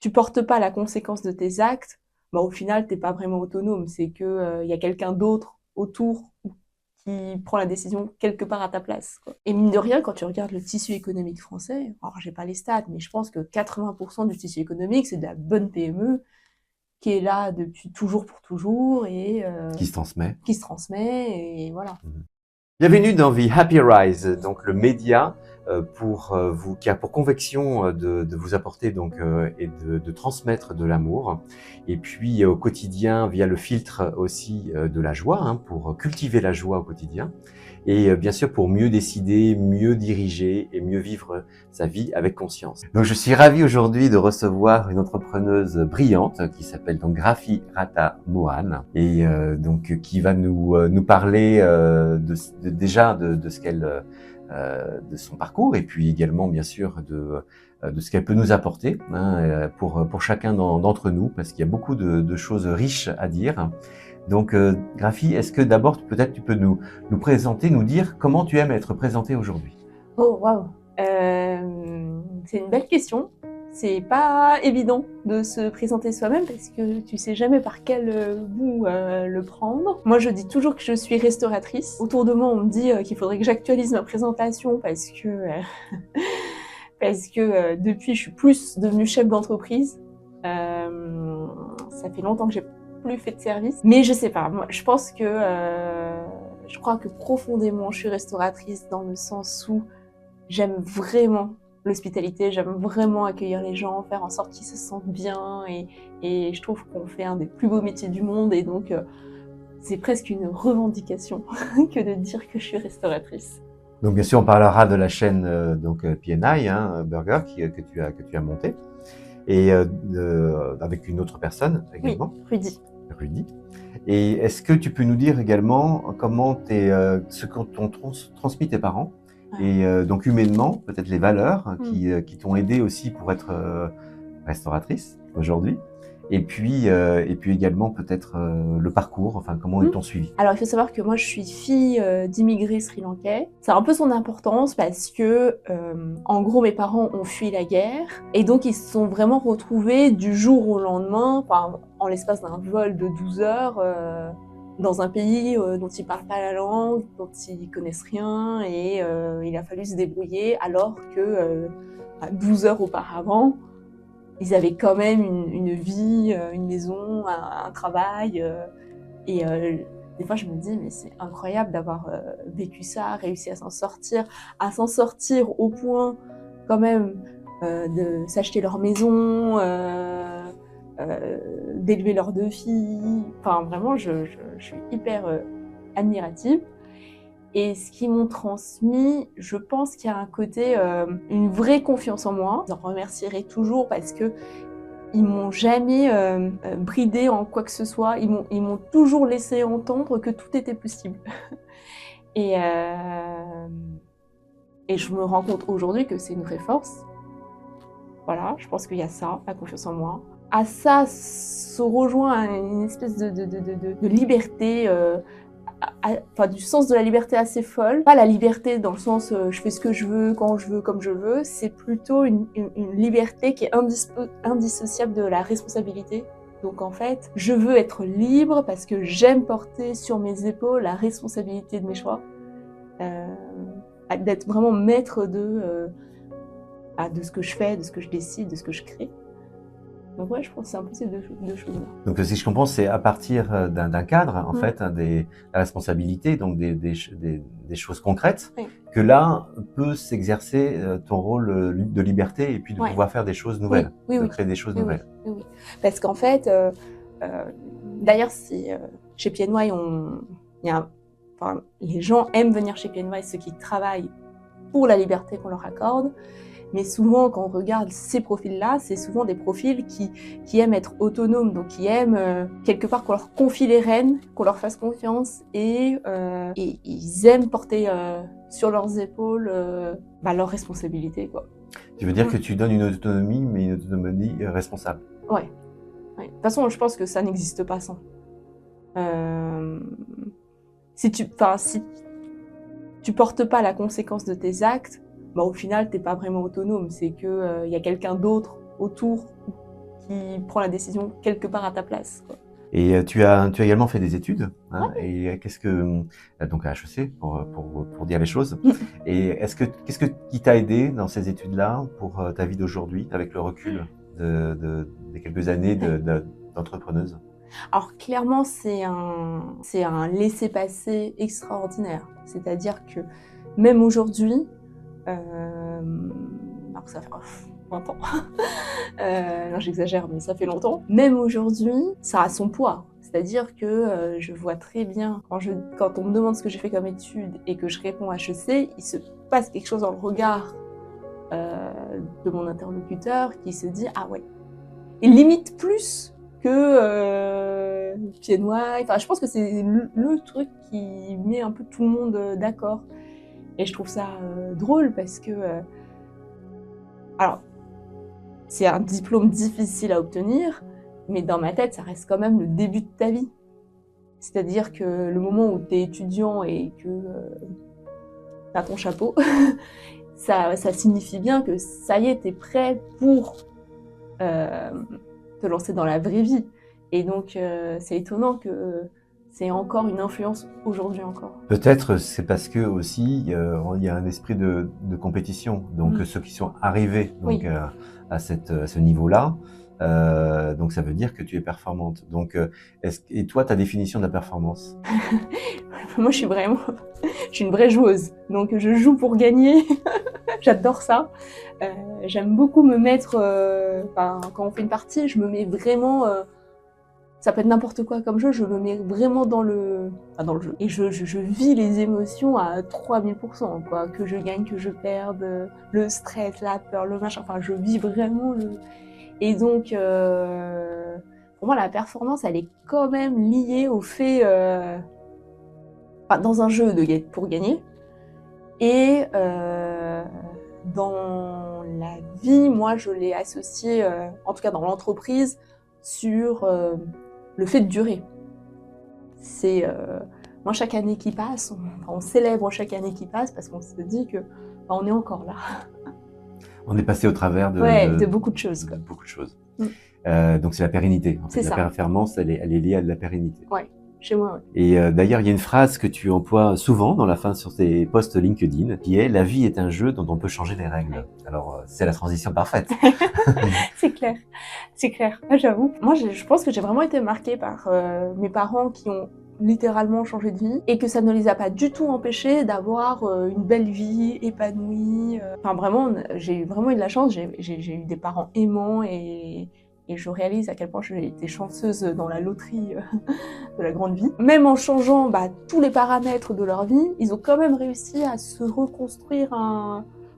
tu portes pas la conséquence de tes actes, bah, au final, t'es pas vraiment autonome. C'est que, y a quelqu'un d'autre autour qui prend la décision quelque part à ta place, quoi. Et mine de rien, quand tu regardes le tissu économique français, alors j'ai pas les stats, mais je pense que 80% du tissu économique, c'est de la bonne PME qui est là depuis toujours pour toujours et Qui se transmet. qui se transmet et voilà. Bienvenue dans The Happy Rise, donc le média pour vous qui a pour conviction de vous apporter donc et de transmettre de l'amour, et puis au quotidien via le filtre aussi de la joie, hein, pour cultiver la joie au quotidien, et bien sûr pour mieux décider, mieux diriger et mieux vivre sa vie avec conscience. Donc je suis ravi aujourd'hui de recevoir une entrepreneuse brillante qui s'appelle donc Grafi Rata Mohan, et donc qui va nous parler déjà de ce qu'elle de son parcours, et puis également bien sûr de ce qu'elle peut nous apporter, hein, pour chacun d'entre nous, parce qu'il y a beaucoup de choses riches à dire. Donc Grafi, est-ce que d'abord peut-être tu peux nous présenter, nous dire comment tu aimes être présenté aujourd'hui? Oh waouh! C'est une belle question. C'est pas évident de se présenter soi-même parce que tu sais jamais par quel bout le prendre. Moi, je dis toujours que je suis restauratrice. Autour de moi, on me dit qu'il faudrait que j'actualise ma présentation parce que depuis, je suis plus devenue chef d'entreprise. Ça fait longtemps que j'ai plus fait de service, mais je sais pas. Moi, je pense que je crois que profondément, je suis restauratrice dans le sens où j'aime vraiment l'hospitalité, j'aime vraiment accueillir les gens, faire en sorte qu'ils se sentent bien et je trouve qu'on fait un des plus beaux métiers du monde et donc c'est presque une revendication que de dire que je suis restauratrice. Donc bien sûr, on parlera de la chaîne donc PNI, hein, Burger, que tu as monté, et avec une autre personne Oui, également, Rudy. Rudy. Et est-ce que tu peux nous dire également comment ce qu'ont transmis tes parents, et donc humainement, peut-être les valeurs qui t'ont aidé aussi pour être restauratrice aujourd'hui, et puis également peut-être le parcours, enfin comment ils t'ont suivi. Alors il faut savoir que moi je suis fille d'immigrés sri-lankais. Ça a un peu son importance parce que en gros mes parents ont fui la guerre et donc ils se sont vraiment retrouvés du jour au lendemain, enfin, en l'espace d'un vol de 12 heures dans un pays dont ils parlent pas la langue, dont ils connaissent rien et il a fallu se débrouiller alors que 12 heures auparavant ils avaient quand même une vie, une maison, un travail. Et des fois, je me dis, mais c'est incroyable d'avoir vécu ça, réussi à s'en sortir au point quand même de s'acheter leur maison, d'élever leurs 2 filles. Enfin, vraiment, je suis hyper admirative. Et ce qu'ils m'ont transmis, je pense qu'il y a un côté, une vraie confiance en moi. J'en remercierai toujours parce que ils m'ont jamais bridée en quoi que ce soit. Ils m'ont toujours laissé entendre que tout était possible. Et, et je me rends compte aujourd'hui que c'est une vraie force. Voilà, je pense qu'il y a ça, la confiance en moi. À ça se rejoint une espèce de liberté, enfin du sens de la liberté assez folle. Pas la liberté dans le sens je fais ce que je veux, quand je veux, comme je veux. C'est plutôt une liberté qui est indissociable de la responsabilité. Donc en fait, je veux être libre parce que j'aime porter sur mes épaules la responsabilité de mes choix. D'être vraiment maître de ce que je fais, de ce que je décide, de ce que je crée. Donc ouais, je pense que c'est un peu ces deux choses-là. Donc si je comprends, c'est à partir d'un cadre, en fait, hein, la responsabilité, donc des choses concrètes, que là peut s'exercer ton rôle de liberté, et puis de pouvoir faire des choses nouvelles, de créer des choses nouvelles. Oui. Parce qu'en fait, d'ailleurs, chez PNY, enfin, les gens aiment venir chez PNY, ceux qui travaillent pour la liberté qu'on leur accorde. Mais souvent, quand on regarde ces profils-là, c'est souvent des profils qui aiment être autonomes, donc qui aiment quelque part qu'on leur confie les rênes, qu'on leur fasse confiance, et ils aiment porter sur leurs épaules leurs responsabilités, quoi. Tu veux dire que tu donnes une autonomie, mais une autonomie responsable. Ouais. De toute façon, je pense que ça n'existe pas sans. Si tu portes pas la conséquence de tes actes, bah, au final, t'es pas vraiment autonome. C'est que y a quelqu'un d'autre autour qui prend la décision quelque part à ta place, quoi. Et tu as également fait des études, hein, et qu'est-ce que donc à HEC pour dire les choses. Et qu'est-ce qui t'a aidé dans ces études-là pour ta vie d'aujourd'hui avec le recul des quelques années d'entrepreneuse? Alors clairement, c'est un laissez-passer extraordinaire. C'est-à-dire que même aujourd'hui, alors que ça fait 20 ans, non j'exagère, mais ça fait longtemps. Même aujourd'hui, ça a son poids. C'est-à-dire que je vois très bien, quand on me demande ce que j'ai fait comme étude et que je réponds HEC, il se passe quelque chose dans le regard de mon interlocuteur qui se dit « Ah ouais ». Et limite plus que pieds noirs. Enfin, je pense que c'est le truc qui met un peu tout le monde d'accord. Et je trouve ça drôle parce que... alors, c'est un diplôme difficile à obtenir, mais dans ma tête, ça reste quand même le début de ta vie. C'est-à-dire que le moment où tu es étudiant et que tu as ton chapeau, ça signifie bien que ça y est, tu es prêt pour te lancer dans la vraie vie. Et donc, c'est étonnant que c'est encore une influence aujourd'hui encore. Peut-être c'est parce que aussi il y a un esprit de compétition. Donc ceux qui sont arrivés donc, à ce niveau-là, donc ça veut dire que tu es performante. Donc, et toi, ta définition de la performance? Moi, je suis une vraie joueuse. Donc, je joue pour gagner. J'adore ça. J'aime beaucoup me mettre, quand on fait une partie, je me mets vraiment, ça peut être n'importe quoi comme jeu, je me mets vraiment dans le jeu. Et je vis les émotions à 3000%, quoi. Que je gagne, que je perde, le stress, la peur, le machin, enfin, je vis vraiment le... Et donc, pour moi, la performance, elle est quand même liée au fait, dans un jeu pour gagner, et dans la vie, moi, je l'ai associé, en tout cas dans l'entreprise, sur le fait de durer. C'est moi, chaque année qui passe, on célèbre chaque année qui passe parce qu'on se dit que on est encore là. On est passé au travers de beaucoup de choses, quoi. Beaucoup de choses. Donc c'est la pérennité. En fait, la performance, elle est liée à la pérennité. Ouais. Chez moi, ouais. Et d'ailleurs, il y a une phrase que tu emploies souvent dans la fin sur tes posts LinkedIn, qui est « La vie est un jeu dont on peut changer les règles ». Alors, c'est la transition parfaite. C'est clair, c'est clair. J'avoue. Moi, je pense que j'ai vraiment été marquée par mes parents qui ont littéralement changé de vie et que ça ne les a pas du tout empêchés d'avoir une belle vie, épanouie. Enfin, vraiment, j'ai vraiment eu de la chance. J'ai eu des parents aimants et je réalise à quel point j'ai été chanceuse dans la loterie de la grande vie. Même en changeant tous les paramètres de leur vie, ils ont quand même réussi à se reconstruire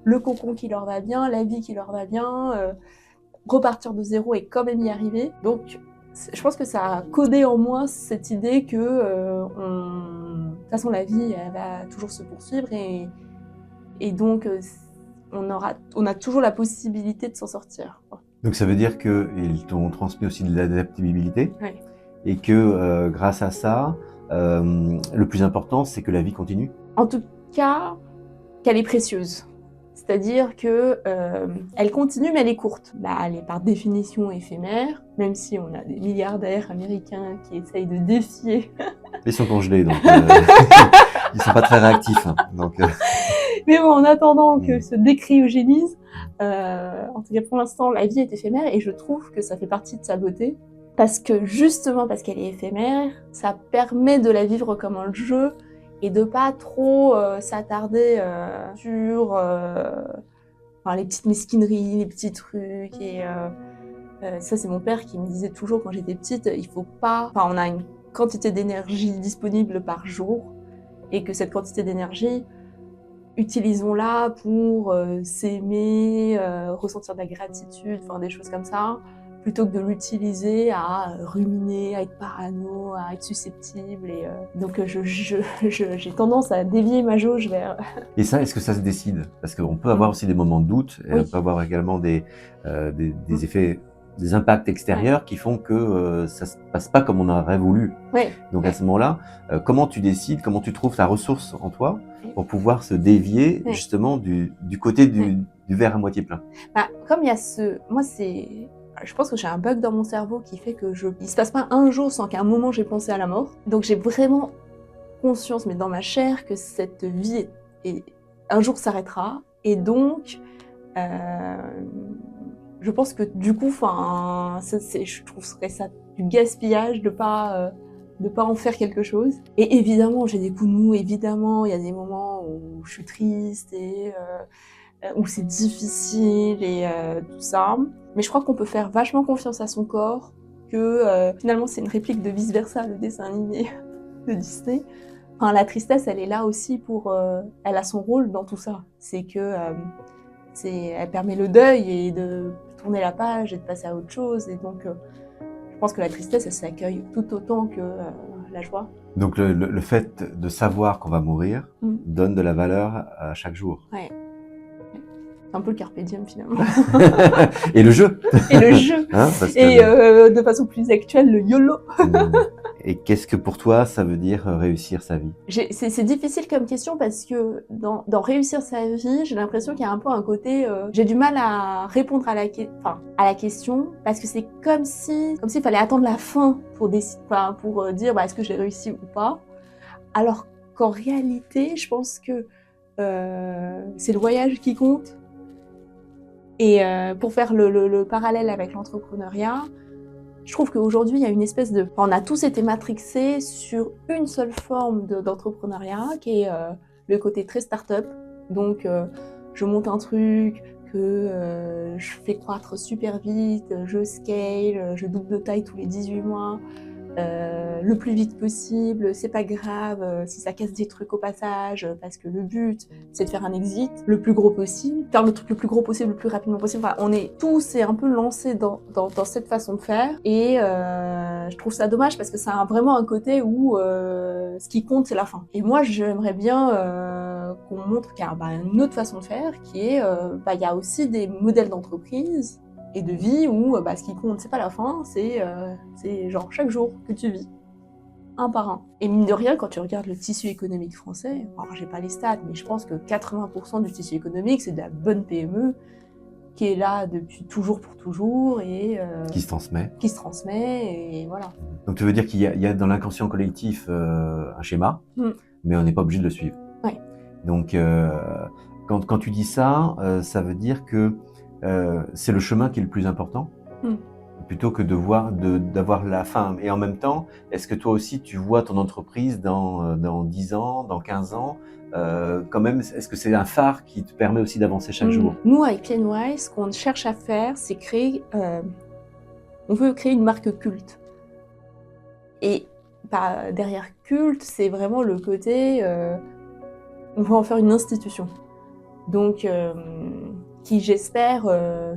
le cocon qui leur va bien, la vie qui leur va bien, repartir de zéro et quand même y arriver. Donc, je pense que ça a codé en moi cette idée que de toute façon, la vie, elle va toujours se poursuivre et donc on a toujours la possibilité de s'en sortir, quoi. Donc ça veut dire qu'ils t'ont transmis aussi de l'adaptabilité, ouais. Et que grâce à ça, le plus important, c'est que la vie continue. En tout cas, qu'elle est précieuse. C'est-à-dire que elle continue, mais elle est courte. Elle est par définition éphémère, même si on a des milliardaires américains qui essayent de défier. Ils sont congelés, donc ils sont pas très réactifs. Hein, donc, Mais bon, en attendant que se décryogénise, en tout cas pour l'instant, la vie est éphémère et je trouve que ça fait partie de sa beauté. Parce que justement, parce qu'elle est éphémère, ça permet de la vivre comme un jeu et de pas trop s'attarder sur les petites mesquineries, les petits trucs. Et ça, c'est mon père qui me disait toujours quand j'étais petite, il faut pas... on a une quantité d'énergie disponible par jour et que cette quantité d'énergie, utilisons-la pour s'aimer, ressentir de la gratitude, des choses comme ça, plutôt que de l'utiliser à ruminer, à être parano, à être susceptible. Et donc j'ai tendance à dévier ma jauge vers... Et ça, est-ce que ça se décide? Parce qu'on peut avoir aussi des moments de doute, et on peut avoir également des effets, des impacts extérieurs qui font que ça se passe pas comme on aurait voulu. Donc à ce moment-là, comment tu décides, comment tu trouves ta ressource en toi pour pouvoir se dévier justement du côté du verre à moitié plein? Comme il y a moi je pense que j'ai un bug dans mon cerveau qui fait que il se passe pas un jour sans qu'à un moment j'ai pensé à la mort. Donc j'ai vraiment conscience, mais dans ma chair, que cette vie un jour s'arrêtera. Et donc, je pense que du coup, je trouverais ça du gaspillage de pas en faire quelque chose. Et évidemment, j'ai des coups de mou, évidemment, il y a des moments où je suis triste et où c'est difficile et tout ça. Mais je crois qu'on peut faire vachement confiance à son corps, que finalement c'est une réplique de Vice Versa, le dessin animé de Disney. Enfin, la tristesse, elle est là aussi elle a son rôle dans tout ça. C'est que elle permet le deuil et de tourner la page et de passer à autre chose. Et donc, je pense que la tristesse, elle s'accueille tout autant que la joie. Donc le fait de savoir qu'on va mourir donne de la valeur à chaque jour. Ouais. C'est un peu le carpe diem finalement. Et le jeu. Et le jeu. Hein, et de façon plus actuelle, le YOLO. Et qu'est-ce que pour toi ça veut dire réussir sa vie? C'est difficile comme question parce que dans réussir sa vie, j'ai l'impression qu'il y a un peu un côté... j'ai du mal à répondre à la question parce que c'est comme s'il fallait attendre la fin pour dire est-ce que j'ai réussi ou pas. Alors qu'en réalité, je pense que c'est le voyage qui compte. Et pour faire le parallèle avec l'entrepreneuriat, je trouve qu'aujourd'hui, il y a une espèce de... On a tous été matrixés sur une seule forme d'entrepreneuriat, qui est le côté très start-up. Donc, je monte un truc que je fais croître super vite, je scale, je double de taille tous les 18 mois, le plus vite possible, c'est pas grave si ça casse des trucs au passage, parce que le but, c'est de faire un exit le plus gros possible, faire le truc le plus gros possible, le plus rapidement possible. Enfin, on est tous un peu lancés dans cette façon de faire, et je trouve ça dommage parce que ça a vraiment un côté où ce qui compte, c'est la fin. Et moi, j'aimerais bien qu'on montre qu'il y a une autre façon de faire, qui est, il y a aussi des modèles d'entreprise et de vie où ce qui compte, c'est pas la fin, c'est genre chaque jour que tu vis, un par un. Et mine de rien, quand tu regardes le tissu économique français, alors j'ai pas les stats, mais je pense que 80% du tissu économique, c'est de la bonne PME qui est là depuis toujours pour toujours et qui se transmet. Et voilà. Donc tu veux dire qu'il y a dans l'inconscient collectif un schéma, mais on n'est pas obligé de le suivre. Ouais. Donc quand tu dis ça, ça veut dire que c'est le chemin qui est le plus important, plutôt que d'avoir la fin. Et en même temps, est-ce que toi aussi tu vois ton entreprise dans 10 ans, dans 15 ans quand même, est-ce que c'est un phare qui te permet aussi d'avancer chaque jour? Nous, avec PNY, ce qu'on cherche à faire, c'est on veut créer une marque culte. Et derrière culte, c'est vraiment le côté, on veut en faire une institution. Donc, qui j'espère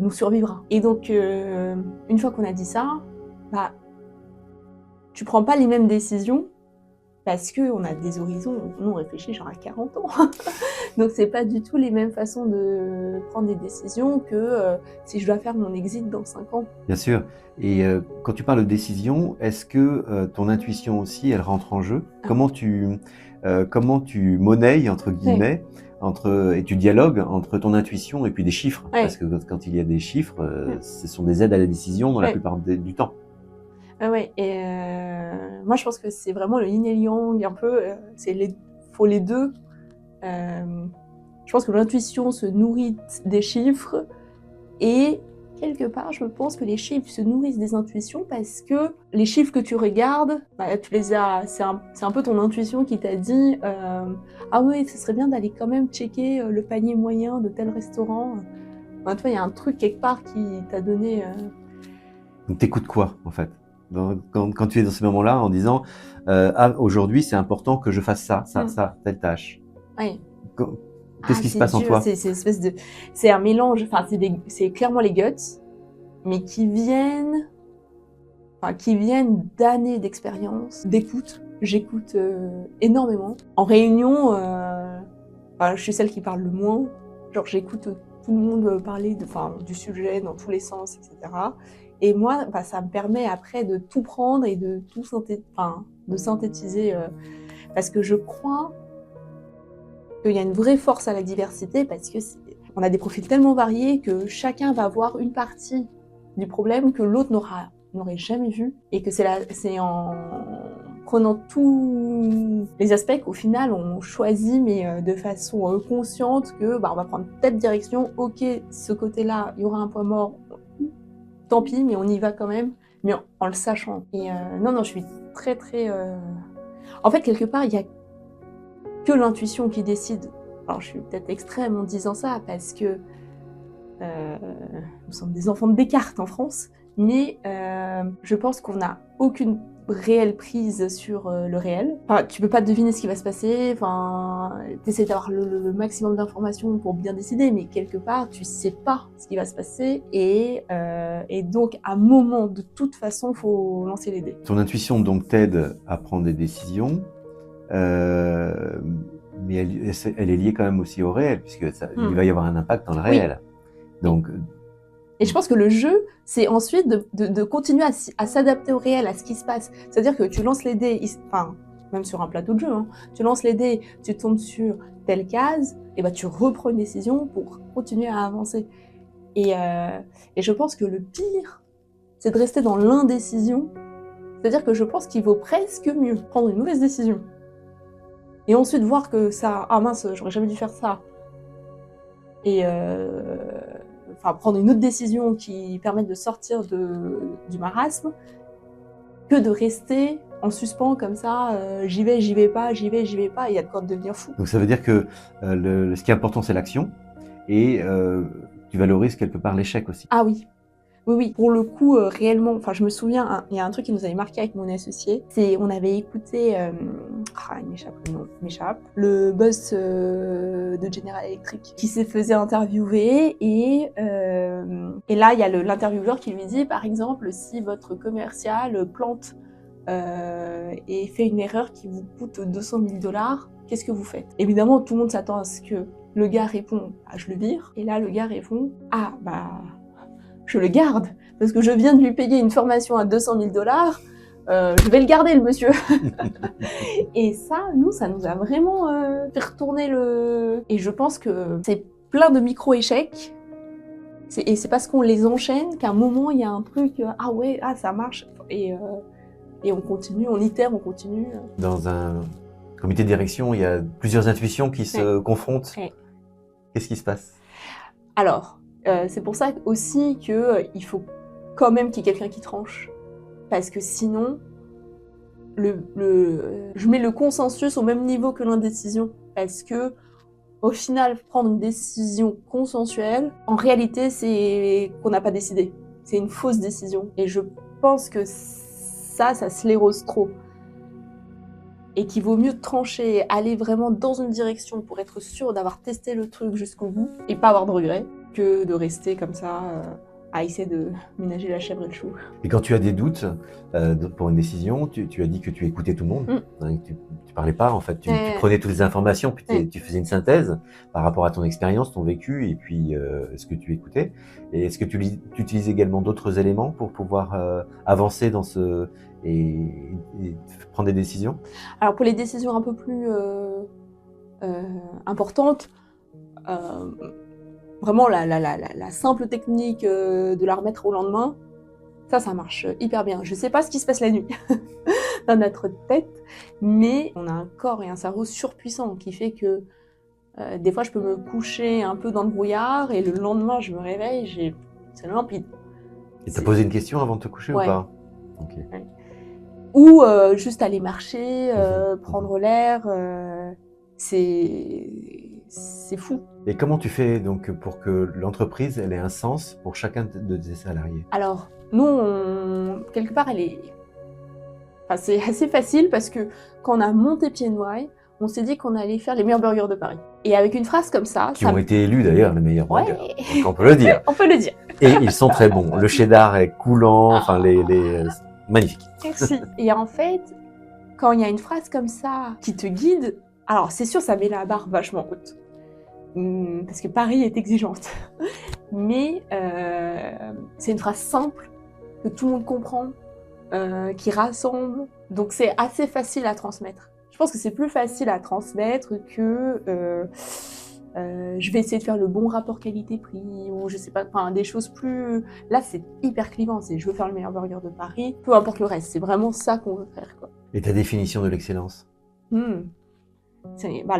nous survivra. Et donc, une fois qu'on a dit ça, tu prends pas les mêmes décisions parce qu'on a des horizons, nous on réfléchit genre à 40 ans. Donc c'est pas du tout les mêmes façons de prendre des décisions que si je dois faire mon exit dans 5 ans. Bien sûr. Et quand tu parles de décision, est-ce que ton intuition aussi, elle rentre en jeu? Comment tu monnaies, entre guillemets, et tu dialogues entre ton intuition et puis des chiffres, parce que quand il y a des chiffres, ce sont des aides à la décision dans la plupart du temps. Et moi je pense que c'est vraiment le yin et le yang, un peu, faut les deux. Je pense que l'intuition se nourrit des chiffres et quelque part je pense que les chiffres se nourrissent des intuitions parce que les chiffres que tu regardes, tu les as, c'est un peu ton intuition qui t'a dit ah oui, ce serait bien d'aller quand même checker le panier moyen de tel restaurant. Tu vois, il y a un truc quelque part qui t'a donné... Donc t'écoutes quoi en fait? Quand tu es dans ces moments-là en disant aujourd'hui c'est important que je fasse ça, telle tâche. Oui. Qu'est-ce qui se passe en toi? C'est un mélange, enfin c'est clairement les guts, mais qui viennent d'années d'expérience, d'écoute. J'écoute énormément. En réunion, je suis celle qui parle le moins. Genre j'écoute tout le monde parler du sujet dans tous les sens, etc. Et moi, ça me permet après de tout prendre et de tout synthétiser, parce que je crois qu'il y a une vraie force à la diversité, parce que on a des profils tellement variés que chacun va avoir une partie du problème que l'autre n'aurait jamais vu, et que c'est en prenant tous les aspects qu'au final on choisit, mais de façon consciente, que on va prendre telle direction, ok, ce côté-là, il y aura un point mort, tant pis, mais on y va quand même, mais en le sachant. Et non, je suis très très... En fait, quelque part, il y a que l'intuition qui décide. Alors, je suis peut-être extrême en disant ça, parce que nous sommes des enfants de Descartes en France, mais je pense qu'on n'a aucune réelle prise sur le réel. Enfin, tu peux pas deviner ce qui va se passer, enfin, t'essaies d'avoir le maximum d'informations pour bien décider, mais quelque part, tu sais pas ce qui va se passer, et donc, à un moment, de toute façon, faut lancer les dés. Ton intuition donc t'aide à prendre des décisions, mais elle est liée quand même aussi au réel, puisque il va y avoir un impact dans le réel. Oui. Donc, et je pense que le jeu, c'est ensuite de continuer à s'adapter au réel, à ce qui se passe. C'est-à-dire que tu lances les dés, enfin, même sur un plateau de jeu, hein, tu lances les dés, tu tombes sur telle case, et tu reprends une décision pour continuer à avancer. Et je pense que le pire, c'est de rester dans l'indécision. C'est-à-dire que je pense qu'il vaut presque mieux prendre une mauvaise décision, et ensuite voir que ça... Ah mince, j'aurais jamais dû faire ça. Et prendre une autre décision qui permette de sortir du marasme, que de rester en suspens comme ça, j'y vais pas, et il y a de quoi devenir fou. Donc ça veut dire que ce qui est important, c'est l'action, et tu valorises quelque part l'échec aussi. Ah oui. Oui, pour le coup, réellement, je me souviens, il y a un truc qui nous avait marqué avec mon associé, on avait écouté, il m'échappe le nom, le boss de General Electric, qui s'est fait interviewer, et là, il y a l'intervieweur qui lui dit, par exemple, si votre commercial plante et fait une erreur qui vous coûte 200 000 $, qu'est-ce que vous faites? Évidemment, tout le monde s'attend à ce que le gars répond, je le vire, et là, le gars répond, je le garde, parce que je viens de lui payer une formation à 200 000 $, je vais le garder, le monsieur. Et ça nous a vraiment fait retourner le... Et je pense que c'est plein de micro-échecs, et c'est parce qu'on les enchaîne qu'à un moment, il y a un truc, ça marche, et on continue, on itère, on continue. Dans un comité de direction, il y a plusieurs intuitions qui se confrontent. Ouais. Qu'est-ce qui se passe? Alors, c'est pour ça aussi qu'il faut quand même qu'il y ait quelqu'un qui tranche. Parce que sinon, je mets le consensus au même niveau que l'indécision. Parce que, au final, prendre une décision consensuelle, en réalité, c'est qu'on n'a pas décidé. C'est une fausse décision. Et je pense que ça sclérose trop. Et qu'il vaut mieux trancher, aller vraiment dans une direction pour être sûr d'avoir testé le truc jusqu'au bout et pas avoir de regrets, que de rester comme ça à essayer de ménager la chèvre et le chou. Et quand tu as des doutes pour une décision, tu as dit que tu écoutais tout le monde, hein, tu parlais pas en fait, tu prenais toutes les informations, puis tu faisais une synthèse par rapport à ton expérience, ton vécu, et puis ce que tu écoutais. Et est-ce que tu utilises également d'autres éléments pour pouvoir avancer dans ce... Et prendre des décisions? Alors pour les décisions un peu plus importantes, vraiment la simple technique de la remettre au lendemain, ça marche hyper bien. Je sais pas ce qui se passe la nuit dans notre tête, mais on a un corps et un cerveau surpuissants qui fait que des fois je peux me coucher un peu dans le brouillard, et le lendemain je me réveille, c'est limpide. Et t'as posé une question avant de te coucher ou pas? Okay. Ouais. Ou juste aller marcher, prendre l'air, c'est fou. Et comment tu fais donc pour que l'entreprise ait un sens pour chacun de tes salariés? Alors, nous, quelque part, c'est assez facile, parce que quand on a monté PNY, on s'est dit qu'on allait faire les meilleurs burgers de Paris. Et avec une phrase comme ça... Qui ont été élus d'ailleurs les meilleurs burgers, donc on peut le dire. On peut le dire. Et ils sont très bons. Le cheddar est coulant, magnifique. Merci. Et en fait, quand il y a une phrase comme ça qui te guide, alors c'est sûr, ça met la barre vachement haute. Parce que Paris est exigeante. Mais c'est une phrase simple, que tout le monde comprend, qui rassemble. Donc c'est assez facile à transmettre. Je pense que c'est plus facile à transmettre que je vais essayer de faire le bon rapport qualité-prix, ou je sais pas, enfin des choses plus... Là, c'est hyper clivant, c'est je veux faire le meilleur burger de Paris, peu importe le reste, c'est vraiment ça qu'on veut faire, quoi. Et ta définition de l'excellence? Le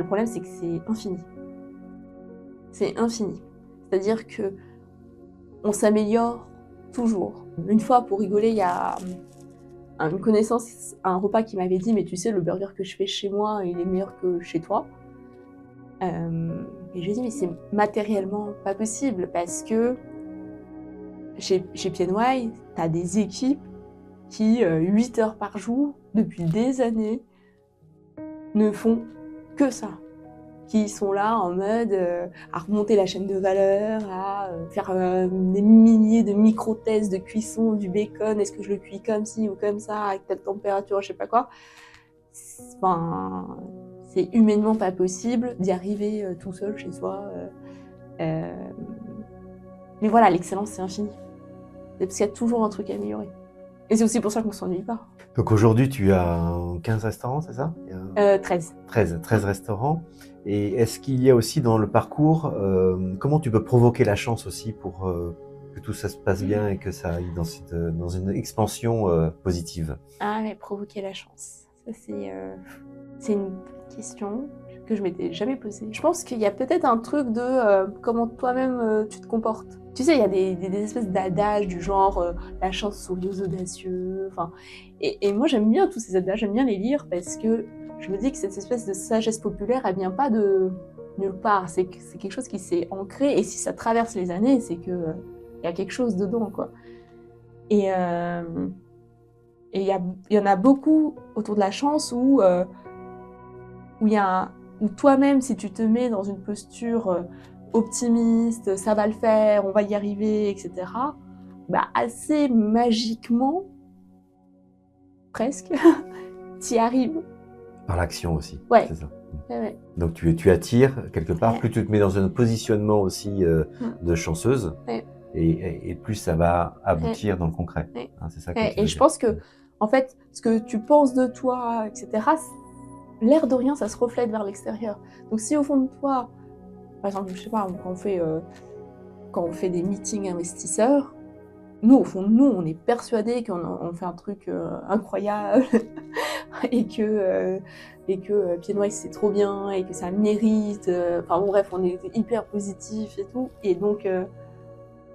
problème, c'est que c'est infini. C'est infini. C'est-à-dire que on s'améliore toujours. Une fois, pour rigoler, il y a une connaissance, un repas qui m'avait dit « Mais tu sais, le burger que je fais chez moi, il est meilleur que chez toi. » Et je lui ai dit « Mais c'est matériellement pas possible parce que chez PNY, t'as des équipes qui, 8 heures par jour, depuis des années, ne font que ça. Qui sont là en mode à remonter la chaîne de valeur, à faire des milliers de micro-tests de cuisson du bacon, est-ce que je le cuis comme ci ou comme ça, avec telle température, je sais pas quoi. Enfin, c'est humainement pas possible d'y arriver tout seul chez soi. Mais voilà, l'excellence, c'est infini. Parce qu'il y a toujours un truc à améliorer. Et c'est aussi pour ça qu'on s'ennuie pas. Donc aujourd'hui, tu as 15 restaurants, c'est ça? 13. 13 restaurants. Et est-ce qu'il y a aussi dans le parcours, comment tu peux provoquer la chance aussi pour que tout ça se passe bien et que ça aille dans une expansion positive? Ah, mais provoquer la chance. Ça, c'est une question que je m'étais jamais posée. Je pense qu'il y a peut-être un truc de comment toi-même tu te comportes. Tu sais, il y a des espèces d'adages du genre la chance sourit aux audacieux. Enfin, et moi, j'aime bien tous ces adages, j'aime bien les lire parce que je me dis que cette espèce de sagesse populaire, elle vient pas de nulle part. C'est quelque chose qui s'est ancré et si ça traverse les années, c'est que y a quelque chose dedans, quoi. Et il y en a beaucoup autour de la chance où toi-même, si tu te mets dans une posture optimiste, ça va le faire, on va y arriver, etc., bah assez magiquement, presque, t'y arrives. Par l'action aussi, ouais. C'est ça. Ouais. Donc tu attires quelque part, plus tu te mets dans un positionnement aussi de chanceuse, et plus ça va aboutir dans le concret. Hein, c'est ça que tu veux et je pense que, en fait, ce que tu penses de toi, etc., l'air de rien, ça se reflète vers l'extérieur. Donc si au fond de toi, par exemple, je sais pas, quand on fait des meetings investisseurs, nous, au fond de nous, on est persuadés qu'on fait un truc incroyable et que PNY c'est trop bien et que ça mérite. Enfin bon, bref, on est hyper positif et tout. Et donc,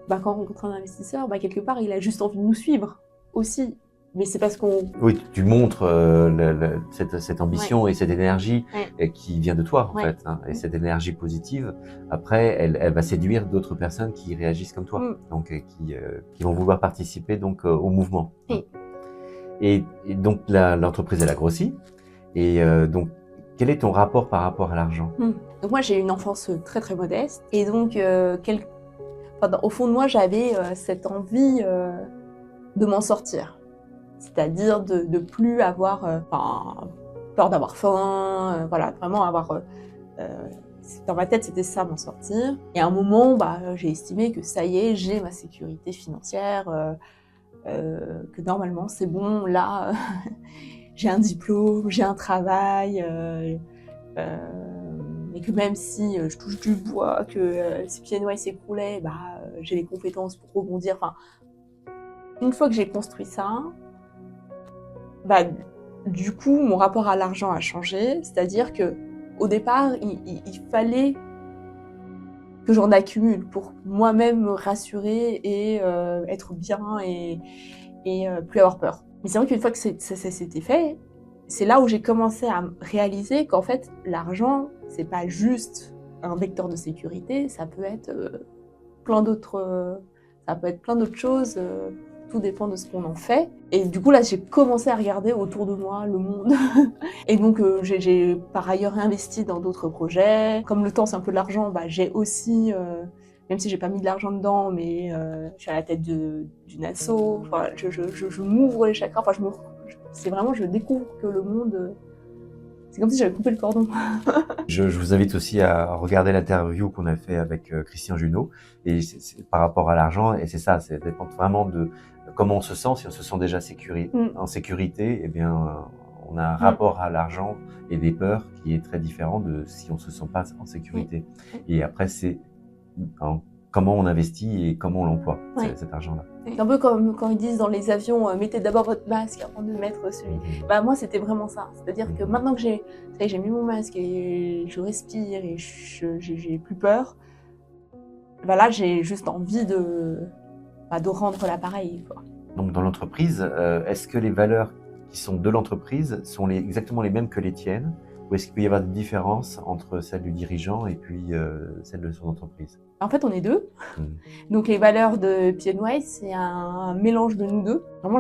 quand on rencontre un investisseur, quelque part, il a juste envie de nous suivre aussi. Mais c'est parce qu'on... Oui, tu montres cette ambition et cette énergie qui vient de toi, en fait. Hein, et cette énergie positive, après, elle va séduire d'autres personnes qui réagissent comme toi, donc qui vont vouloir participer donc au mouvement. Et donc, l'entreprise, elle a grossi. Et donc, quel est ton rapport par rapport à l'argent? Donc moi, j'ai eu une enfance très, très modeste. Et donc, au fond de moi, j'avais cette envie de m'en sortir. C'est-à-dire de plus avoir peur d'avoir faim, voilà, vraiment avoir... dans ma tête, c'était ça, m'en sortir. Et à un moment, j'ai estimé que ça y est, j'ai ma sécurité financière, que normalement, c'est bon, là, j'ai un diplôme, j'ai un travail, et que même si je touche du bois, que si PNY s'écroulait, j'ai les compétences pour rebondir. Enfin, une fois que j'ai construit ça, du coup, mon rapport à l'argent a changé. C'est-à-dire que au départ, il fallait que j'en accumule pour moi-même me rassurer et être bien et plus avoir peur. Mais c'est vrai qu'une fois que ça s'était fait, c'est là où j'ai commencé à réaliser qu'en fait, l'argent, c'est pas juste un vecteur de sécurité, ça peut être plein d'autres choses. Tout dépend de ce qu'on en fait. Et du coup, là, j'ai commencé à regarder autour de moi le monde. Et donc, j'ai par ailleurs investi dans d'autres projets. Comme le temps, c'est un peu de l'argent, j'ai aussi, même si j'ai pas mis de l'argent dedans, mais je suis à la tête d'une asso. Enfin, je m'ouvre les chakras. Enfin, c'est vraiment, je découvre que le monde... C'est comme si j'avais coupé le cordon. Je vous invite aussi à regarder l'interview qu'on a fait avec Christian Junot. Et c'est par rapport à l'argent, et c'est ça dépend vraiment de comment on se sent. Si on se sent déjà en sécurité, eh bien, on a un rapport à l'argent et des peurs qui est très différent de si on se sent pas en sécurité. Et après, c'est comment on investit et comment on l'emploie, cet argent-là. C'est un peu comme quand ils disent dans les avions, mettez d'abord votre masque avant de mettre celui. Bah moi c'était vraiment ça. C'est-à-dire que maintenant que j'ai mis mon masque et je respire et j'ai plus peur, bah là j'ai juste envie de rendre l'appareil, quoi. Donc dans l'entreprise, est-ce que les valeurs qui sont de l'entreprise sont exactement les mêmes que les tiennes, ou est-ce qu'il peut y avoir des différences entre celles du dirigeant et puis celles de son entreprise? En fait, on est deux. Donc les valeurs de PNY, c'est un mélange de nous deux. Vraiment,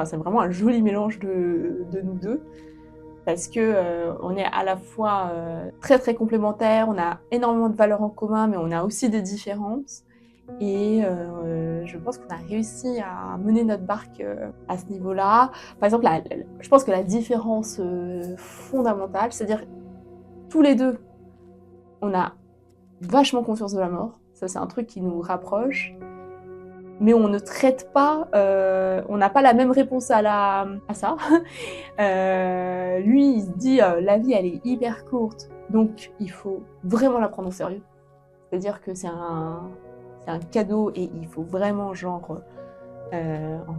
c'est vraiment un joli mélange de nous deux. Parce que on est à la fois très très complémentaires, on a énormément de valeurs en commun, mais on a aussi des différences. Et je pense qu'on a réussi à mener notre barque à ce niveau-là. Par exemple, je pense que la différence fondamentale, c'est-à-dire tous les deux, on a vachement conscience de la mort. Ça, c'est un truc qui nous rapproche. Mais on ne traite pas, on n'a pas la même réponse à ça. Lui, il se dit, la vie, elle est hyper courte, donc il faut vraiment la prendre au sérieux. C'est-à-dire que c'est un cadeau et il faut vraiment en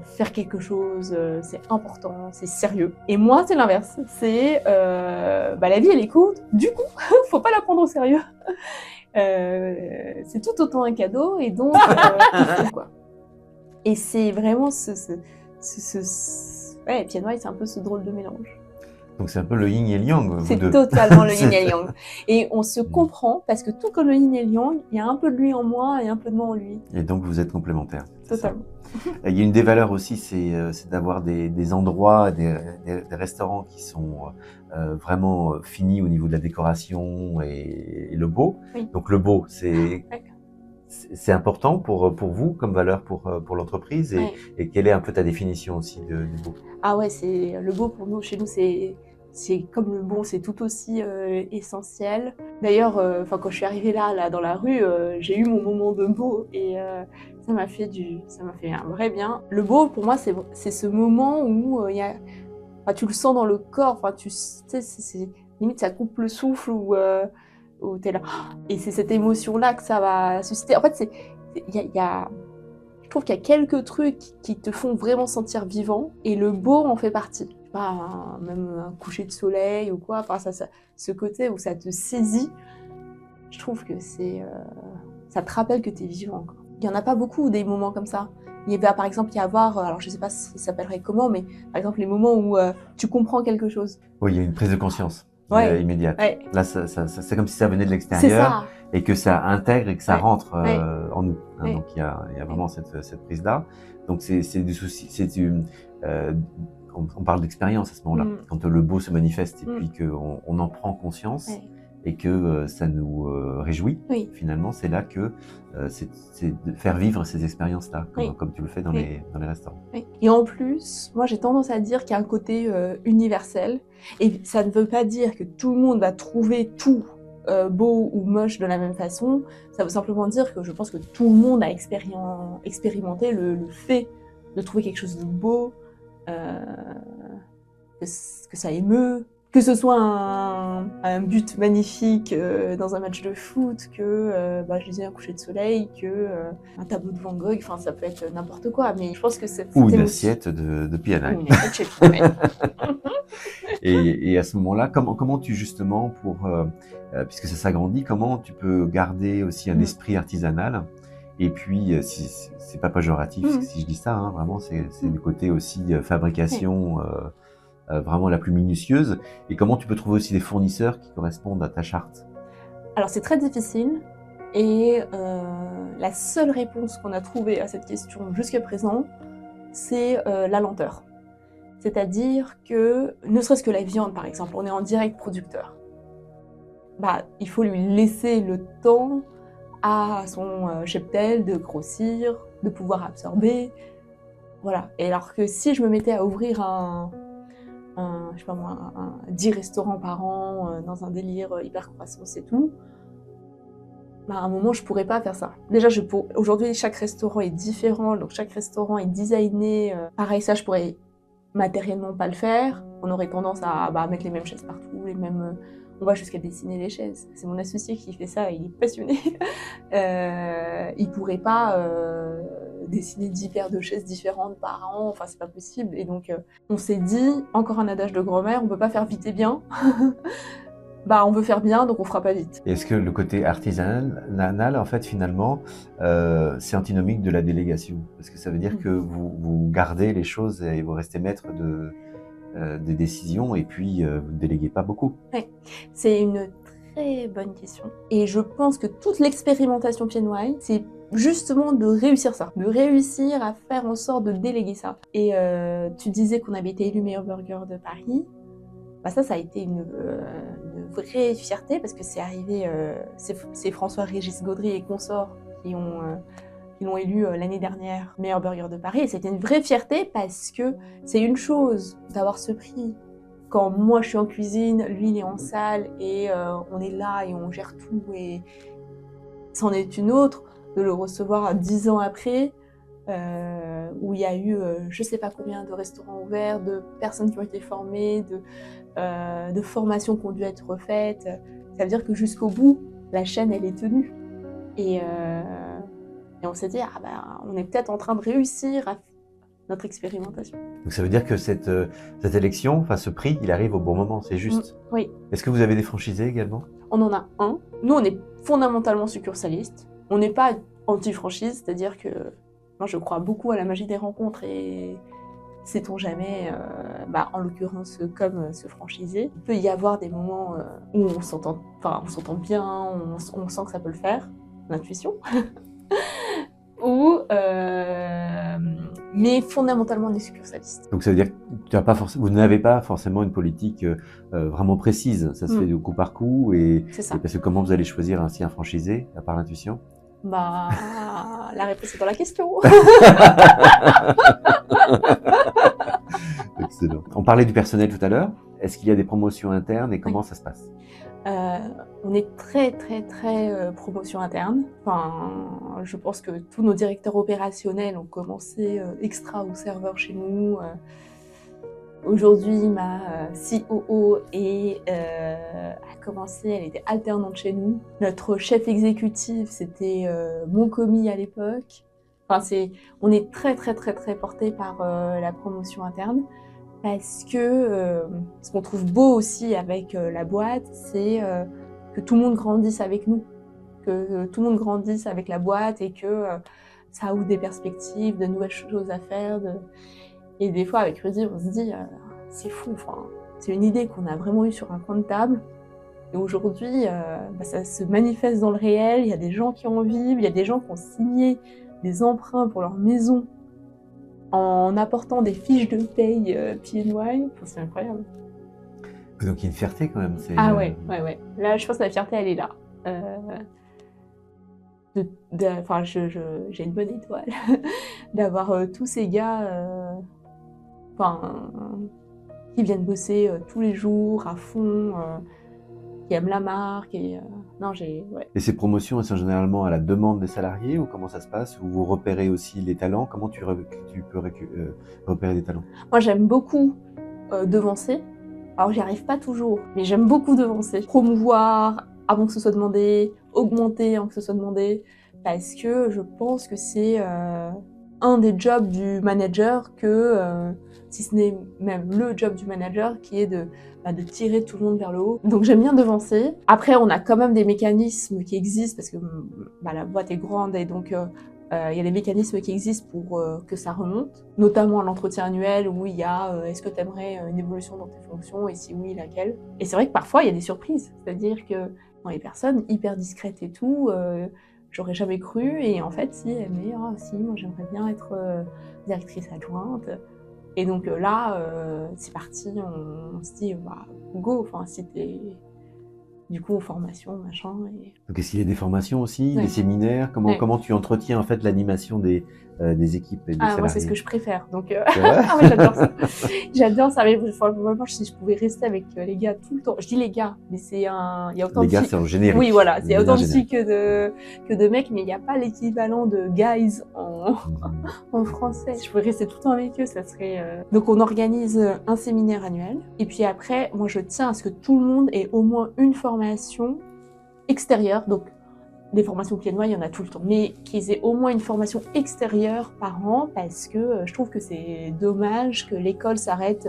faire quelque chose, c'est important, c'est sérieux. Et moi, c'est l'inverse. C'est la vie, elle est courte, du coup, faut pas la prendre au sérieux. C'est tout autant un cadeau et donc il faut, quoi. Et c'est vraiment PNY, c'est un peu ce drôle de mélange. Donc c'est un peu le yin et le yang. C'est totalement le yin et le yang. Et on se comprend parce que tout comme le yin et le yang, il y a un peu de lui en moi et un peu de moi en lui. Et donc vous êtes complémentaires. Totalement. Il y a une des valeurs aussi, c'est d'avoir des endroits, des restaurants qui sont vraiment finis au niveau de la décoration et le beau. Oui. Donc le beau, c'est important pour vous comme valeur pour l'entreprise et quelle est un peu ta définition aussi du beau? Ah ouais, c'est le beau pour nous, chez nous, c'est comme le bon, c'est tout aussi essentiel. D'ailleurs, quand je suis arrivée là dans la rue, j'ai eu mon moment de beau et ça m'a fait un vrai bien. Le beau pour moi, c'est ce moment où tu le sens dans le corps. Tu sais, limite ça coupe le souffle où t'es là. Et c'est cette émotion-là que ça va susciter. En fait, je trouve qu'il y a quelques trucs qui te font vraiment sentir vivant, et le beau en fait partie. Je sais pas, même un coucher de soleil ou quoi, ce côté où ça te saisit, je trouve que ça te rappelle que t'es vivant, quoi. Il y en a pas beaucoup des moments comme ça. Il va par exemple y avoir, alors je sais pas si ça s'appellerait comment, mais par exemple les moments où tu comprends quelque chose. Oui, il y a une prise de conscience. Immédiate. Ouais. Là, c'est comme si ça venait de l'extérieur et que ça intègre et que ça rentre en nous. Donc il y a vraiment cette prise-là. Donc c'est du souci, on parle d'expérience à ce moment-là. Quand le beau se manifeste et puis qu'on en prend conscience et que ça nous réjouit. Finalement, c'est là que c'est de faire vivre ces expériences-là, comme tu le fais dans les restaurants. Et en plus, moi j'ai tendance à dire qu'il y a un côté universel, et ça ne veut pas dire que tout le monde va trouver tout beau ou moche de la même façon. Ça veut simplement dire que je pense que tout le monde a expérimenté le fait de trouver quelque chose de beau, que ça émeut, que ce soit un but magnifique dans un match de foot, que je disais un coucher de soleil, que un tableau de Van Gogh, enfin ça peut être n'importe quoi, mais je pense que c'est ou une assiette de PNY. Ou une assiette chez PNY. Et à ce moment-là, comment tu justement puisque ça s'agrandit, comment tu peux garder aussi un esprit artisanal? Et puis, c'est pas péjoratif si je dis ça, hein, vraiment, c'est du côté aussi fabrication vraiment la plus minutieuse. Et comment tu peux trouver aussi des fournisseurs qui correspondent à ta charte? Alors, c'est très difficile. Et la seule réponse qu'on a trouvée à cette question jusqu'à présent, c'est la lenteur. C'est-à-dire que, ne serait-ce que la viande, par exemple, on est en direct producteur. Il faut lui laisser le temps à son cheptel de grossir, de pouvoir absorber. Voilà. Et alors que si je me mettais à ouvrir je sais pas moi, 10 restaurants par an dans un délire hyper croissance et tout, à un moment je pourrais pas faire ça. Déjà aujourd'hui chaque restaurant est différent, donc chaque restaurant est designé. Pareil, ça je pourrais matériellement pas le faire. On aurait tendance à mettre les mêmes chaises partout, les mêmes. On va jusqu'à dessiner les chaises. C'est mon associé qui fait ça, il est passionné. Il pourrait pas dessiner 10 paires de chaises différentes par an, enfin c'est pas possible. Et donc on s'est dit, encore un adage de grand-mère, on peut pas faire vite et bien. Bah on veut faire bien, donc on fera pas vite. Est-ce que le côté artisanal, en fait, finalement, c'est antinomique de la délégation? Parce que ça veut dire que vous gardez les choses et vous restez maître des décisions et puis vous ne déléguez pas beaucoup. Ouais, c'est une très bonne question. Et je pense que toute l'expérimentation PNY, c'est justement de réussir ça, de réussir à faire en sorte de déléguer ça. Et tu disais qu'on avait été élu meilleur burger de Paris. Bah ça a été une vraie fierté parce que c'est arrivé, c'est François-Régis Gaudry et consorts qui l'ont élu l'année dernière meilleur burger de Paris. Et c'était une vraie fierté parce que c'est une chose d'avoir ce prix quand moi je suis en cuisine, lui il est en salle et on est là et on gère tout, et c'en est une autre de le recevoir 10 ans après, où il y a eu je sais pas combien de restaurants ouverts, de personnes qui ont été formées, de formations qui ont dû être refaites. Ça veut dire que jusqu'au bout, la chaîne elle est tenue. Et on s'est dit, on est peut-être en train de réussir à notre expérimentation. Donc ça veut dire que cette élection, enfin ce prix, il arrive au bon moment, c'est juste. Oui. Est-ce que vous avez des franchisés également? On en a un. Nous, on est fondamentalement succursaliste. On n'est pas anti-franchise, c'est-à-dire que moi, je crois beaucoup à la magie des rencontres et sait-on jamais, en l'occurrence, comme ce franchisé, il peut y avoir des moments où on s'entend bien, on sent que ça peut le faire, l'intuition. Mais fondamentalement des succursalistes. Donc ça veut dire que vous n'avez pas forcément une politique vraiment précise, ça se fait de coup par coup, et parce que comment vous allez choisir ainsi un franchisé, à part l'intuition? La réponse est dans la question. Excellent. On parlait du personnel tout à l'heure, est-ce qu'il y a des promotions internes et comment ça se passe? On est très promotion interne. Enfin, je pense que tous nos directeurs opérationnels ont commencé extra ou serveur chez nous. Aujourd'hui, ma COO a commencé, elle était alternante chez nous. Notre chef exécutif, c'était mon commis à l'époque. Enfin, on est très porté par la promotion interne. Parce que ce qu'on trouve beau aussi avec la boîte, c'est que tout le monde grandisse avec nous, que tout le monde grandisse avec la boîte et que ça ouvre des perspectives, de nouvelles choses à faire. Et des fois, avec Rudy, on se dit, c'est fou, c'est une idée qu'on a vraiment eue sur un coin de table. Et aujourd'hui, ça se manifeste dans le réel, il y a des gens qui en vivent, il y a des gens qui ont signé des emprunts pour leur maison en apportant des fiches de paye PNY, c'est incroyable. Donc il y a une fierté quand même. Ouais. Là, je pense que la fierté, elle est là. J'ai une bonne étoile d'avoir tous ces gars qui viennent bosser tous les jours à fond, qui aiment la marque. Et ces promotions, elles sont généralement à la demande des salariés ou comment ça se passe? Ou vous repérez aussi les talents? Comment tu peux repérer des talents? Moi, j'aime beaucoup devancer. Alors, j'y arrive pas toujours, mais j'aime beaucoup devancer. Promouvoir avant que ce soit demandé, augmenter avant que ce soit demandé, parce que je pense que c'est un des jobs du manager si ce n'est même le job du manager, qui est de tirer tout le monde vers le haut. Donc j'aime bien devancer. Après, on a quand même des mécanismes qui existent, parce que la boîte est grande, et donc il y a des mécanismes qui existent pour que ça remonte, notamment à l'entretien annuel, où il y a est-ce que tu aimerais une évolution dans tes fonctions, et si oui, laquelle. Et c'est vrai que parfois, il y a des surprises. C'est-à-dire que dans les personnes hyper discrètes et tout, j'aurais jamais cru, et en fait, si, moi j'aimerais bien être directrice adjointe. Et donc là, c'est parti, on se dit, go, si du coup, formation, machin. Et... Donc, est-ce qu'il y a des formations aussi, Ouais. des séminaires? Ouais. Comment tu entretiens en fait l'animation des équipes et des salariés? Moi, c'est ce que je préfère. Donc, C'est vrai? ah ouais, j'adore ça. J'adore ça. Mais vraiment, si je pouvais rester avec les gars tout le temps. Je dis les gars, mais il y a autant Les de gars, filles. c'est en générique. Oui, voilà. Il y a autant de générique. filles que de mecs, mais il n'y a pas l'équivalent de guys en français. Si je pouvais rester tout le temps avec eux, ça serait... Donc, on organise un séminaire annuel. Et puis après, moi, je tiens à ce que tout le monde ait au moins une formation extérieure. Donc, des formations pieds noirs, il y en a tout le temps, mais qu'ils aient au moins une formation extérieure par an, parce que je trouve que c'est dommage que l'école s'arrête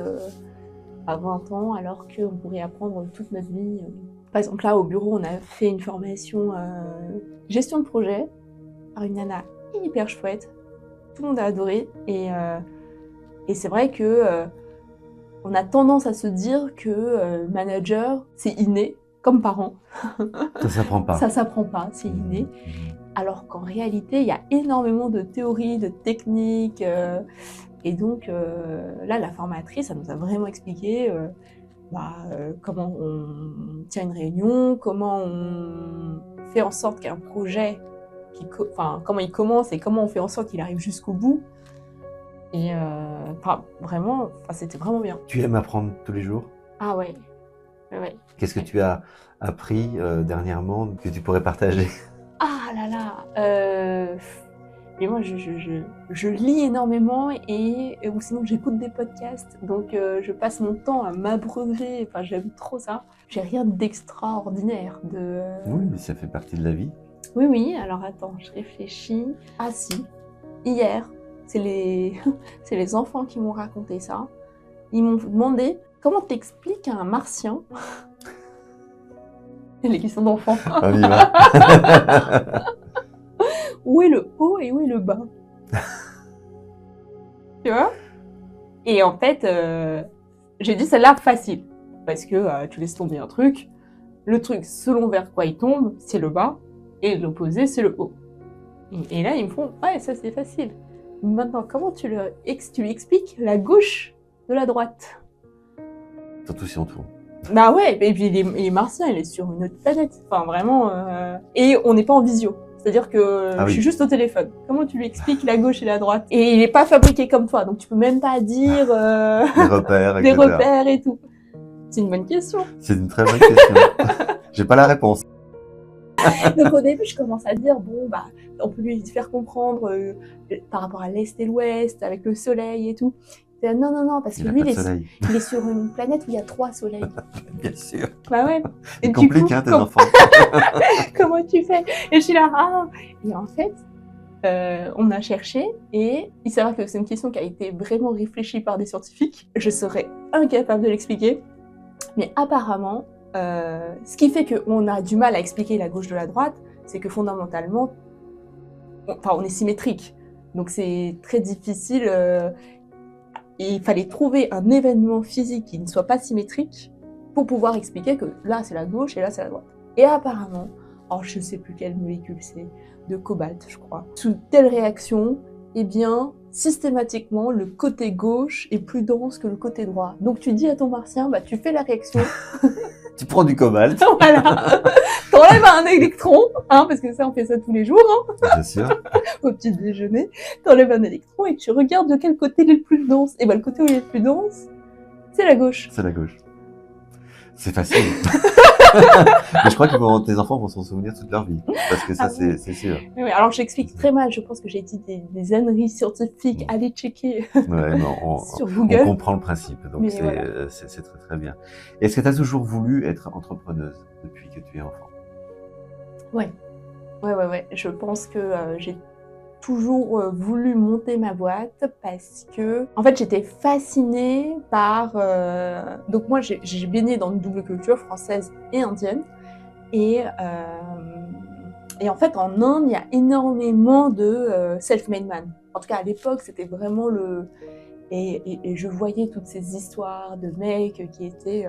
à 20 ans, alors qu'on pourrait apprendre toute notre vie. Par exemple, là, au bureau, on a fait une formation gestion de projet par une nana hyper chouette. Tout le monde a adoré, et c'est vrai que on a tendance à se dire que manager, c'est inné, comme parent. Ça s'apprend pas. Ça s'apprend pas, c'est inné. Alors qu'en réalité, il y a énormément de théories, de techniques. Et donc, là, la formatrice, elle nous a vraiment expliqué comment on tient une réunion, comment on fait en sorte qu'un projet, comment il commence et comment on fait en sorte qu'il arrive jusqu'au bout. Et vraiment, c'était vraiment bien. Tu aimes apprendre tous les jours? Ah ouais. Ouais. Qu'est-ce que tu as appris dernièrement que tu pourrais partager? Ah là là. Mais moi, je lis énormément ou sinon j'écoute des podcasts. Donc je passe mon temps à m'abreuver. Enfin, j'aime trop ça. J'ai rien d'extraordinaire. Oui, mais ça fait partie de la vie. Oui. Alors attends, je réfléchis. Ah si, hier, c'est les enfants qui m'ont raconté ça. Ils m'ont demandé comment t'expliques à un martien. Les questions d'enfants. On y va. Où est le haut et où est le bas? Tu vois? Et en fait, j'ai dit celle-là facile. Parce que tu laisses tomber un truc. Le truc, selon vers quoi il tombe, c'est le bas. Et l'opposé, c'est le haut. Et là, ils me font, ouais, ça c'est facile. Maintenant, comment tu lui expliques la gauche de la droite? Surtout si on tourne. Bah ouais, et puis il est martien, il est sur une autre planète. Enfin, vraiment. Et on n'est pas en visio. C'est-à-dire que je suis juste au téléphone. Comment tu lui expliques la gauche et la droite? Et il n'est pas fabriqué comme toi, donc tu peux même pas dire des repères, des etc. repères et tout. C'est une bonne question. C'est une très bonne question. J'ai pas la réponse. Donc au début, je commence à dire, on peut lui faire comprendre par rapport à l'Est et l'Ouest, avec le soleil et tout. Non, parce que lui, il est sur une planète où il y a 3 soleils. Bien sûr. Bah ouais. C'est compliqué, tes enfants. Comment tu fais? Et je suis là, Et en fait, on a cherché, et il s'avère que c'est une question qui a été vraiment réfléchie par des scientifiques. Je serais incapable de l'expliquer, mais apparemment, ce qui fait qu'on a du mal à expliquer la gauche de la droite, c'est que fondamentalement, on est symétrique. Donc c'est très difficile. Il fallait trouver un événement physique qui ne soit pas symétrique pour pouvoir expliquer que là c'est la gauche et là c'est la droite. Et apparemment, je ne sais plus quelle molécule c'est, de cobalt je crois, sous telle réaction, eh bien systématiquement le côté gauche est plus dense que le côté droit. Donc tu dis à ton martien, tu fais la réaction. Tu prends du cobalt. Voilà. T'enlèves un électron, parce que ça on fait ça tous les jours, Bien sûr. Au petit déjeuner, t'enlèves un électron et tu regardes de quel côté il est le plus dense. Et le côté où il est le plus dense, c'est la gauche. C'est la gauche. C'est facile. Mais je crois que tes enfants vont s'en souvenir toute leur vie. Parce que ça, c'est sûr. Oui, alors j'explique très mal. Je pense que j'ai dit des âneries scientifiques. Allez checker sur Google. On comprend le principe. Donc c'est très très bien. Est-ce que tu as toujours voulu être entrepreneuse depuis que tu es enfant? Ouais. Je pense que j'ai toujours voulu monter ma boîte parce que, en fait, j'étais fascinée par... Donc moi, j'ai baigné dans une double culture française et indienne. Et en fait, en Inde, il y a énormément de self-made man. En tout cas, à l'époque, c'était vraiment le... Et je voyais toutes ces histoires de mecs qui étaient...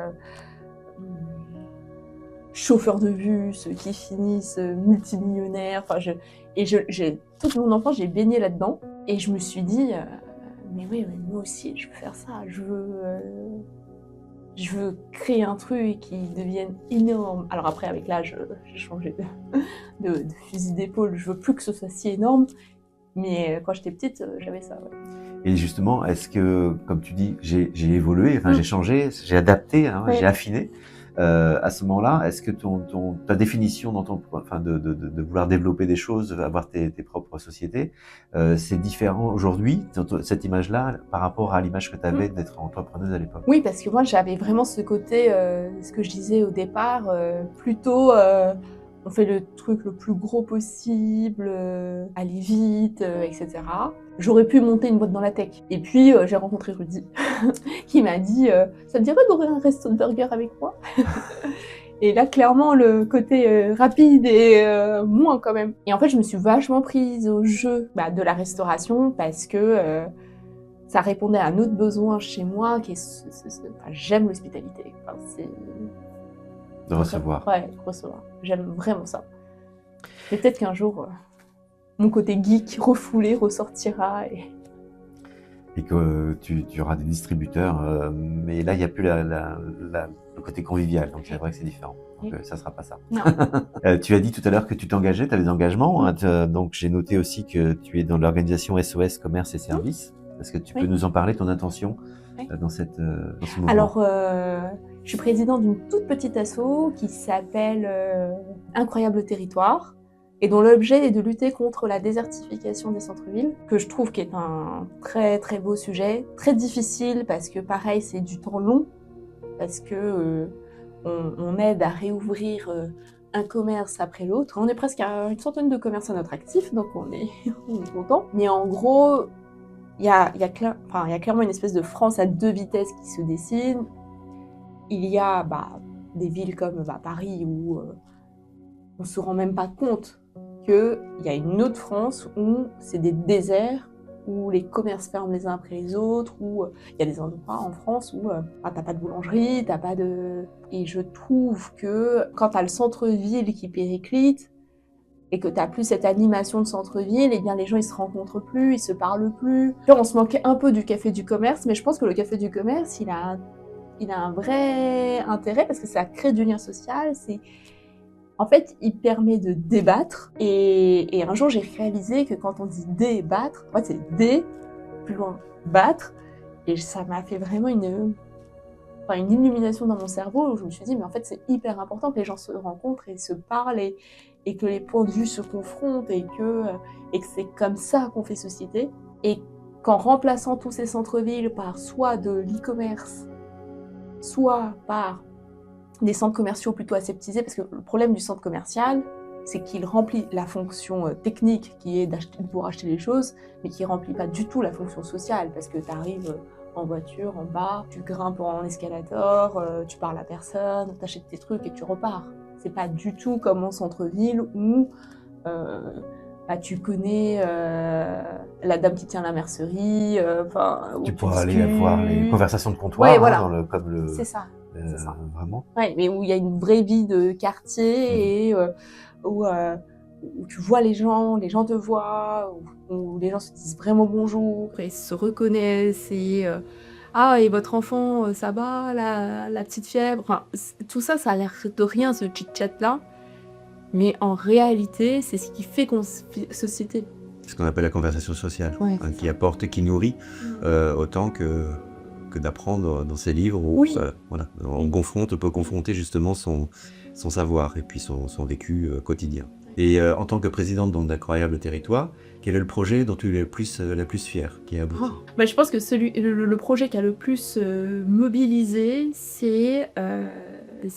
chauffeurs de bus, qui finissent multimillionnaires. Toute mon enfance, j'ai baigné là-dedans. Et je me suis dit, mais moi aussi, je veux faire ça. Je veux Je veux créer un truc qui devienne énorme. Alors après, avec l'âge, j'ai changé de fusil d'épaule. Je veux plus que ce soit si énorme. Mais quand j'étais petite, j'avais ça. Ouais. Et justement, est-ce que, comme tu dis, j'ai évolué, enfin j'ai changé, j'ai adapté, hein, Ouais. j'ai affiné. À ce moment-là, est-ce que ta définition dans de vouloir développer des choses, avoir tes propres sociétés, c'est différent aujourd'hui, cette image-là, par rapport à l'image que tu avais d'être entrepreneuse à l'époque? Oui, parce que moi, j'avais vraiment ce côté, ce que je disais au départ, plutôt, on fait le truc le plus gros possible, aller vite, etc. J'aurais pu monter une boîte dans la tech. Et puis, j'ai rencontré Rudy, qui m'a dit ça te dirait d'ouvrir un resto de burger avec moi? Et là, clairement, le côté rapide et moins quand même. Et en fait, je me suis vachement prise au jeu de la restauration parce que ça répondait à un autre besoin chez moi qui est j'aime l'hospitalité. Enfin, c'est De recevoir. Ouais, recevoir. J'aime vraiment ça. Mais peut-être qu'un jour, mon côté geek refoulé ressortira. Et que tu auras des distributeurs, mais là, il n'y a plus le côté convivial, donc c'est vrai que c'est différent. Donc ça ne sera pas ça. Non. Tu as dit tout à l'heure que tu t'engageais, tu as des engagements, hein, donc j'ai noté aussi que tu es dans l'organisation SOS Commerce et Services. Est-ce que tu peux nous en parler, ton intention dans ce mouvement? Alors, je suis présidente d'une toute petite asso qui s'appelle Incroyable Territoire et dont l'objet est de lutter contre la désertification des centres-villes, que je trouve qui est un très très beau sujet, très difficile parce que pareil c'est du temps long, parce que on aide à réouvrir un commerce après l'autre. On est presque à une centaine de commerces à notre actif, donc on est content. Mais en gros, il y a clairement une espèce de France à deux vitesses qui se dessine. Il y a des villes comme Paris où on se rend même pas compte qu'il y a une autre France où c'est des déserts, où les commerces ferment les uns après les autres, où il y a des endroits en France où t'as pas de boulangerie, t'as pas de... Et je trouve que quand t'as le centre-ville qui périclite, et que t'as plus cette animation de centre-ville, et bien les gens ils se rencontrent plus, ils se parlent plus. Là, on se manquait un peu du café du commerce, mais je pense que le café du commerce, il a un vrai intérêt parce que ça crée du lien social. En fait, il permet de débattre. Et un jour, j'ai réalisé que quand on dit débattre, en fait, c'est dé, plus loin, battre. Et ça m'a fait vraiment une illumination dans mon cerveau où je me suis dit, mais en fait, c'est hyper important que les gens se rencontrent et se parlent et que les points de vue se confrontent et que c'est comme ça qu'on fait société. Et qu'en remplaçant tous ces centres-villes par soit de l'e-commerce, soit par des centres commerciaux plutôt aseptisés, parce que le problème du centre commercial, c'est qu'il remplit la fonction technique qui est de pouvoir acheter les choses, mais qui ne remplit pas du tout la fonction sociale, parce que tu arrives en voiture, en bas, tu grimpes en escalator, tu parles à personne, tu achètes tes trucs et tu repars. C'est pas du tout comme en centre-ville où tu connais la dame qui tient la mercerie, tu pourras aller avoir les conversations de comptoir, ouais, voilà. C'est ça. C'est ça. Vraiment. Ouais, mais où il y a une vraie vie de quartier et où tu vois les gens te voient, où les gens se disent vraiment bonjour et se reconnaissent et ah, et votre enfant, ça va, la petite fièvre. Enfin, tout ça, ça a l'air de rien, ce chit-chat-là. Mais en réalité, c'est ce qui fait qu'on société. Ce qu'on appelle la conversation sociale, qui apporte et qui nourrit autant que d'apprendre dans ses livres. Où, on peut confronter justement son savoir et puis son vécu quotidien. Et en tant que présidente d'Incroyable Territoire, quel est le projet dont tu es la plus fière, qui a abouti? Je pense que le projet qui a le plus mobilisé, c'est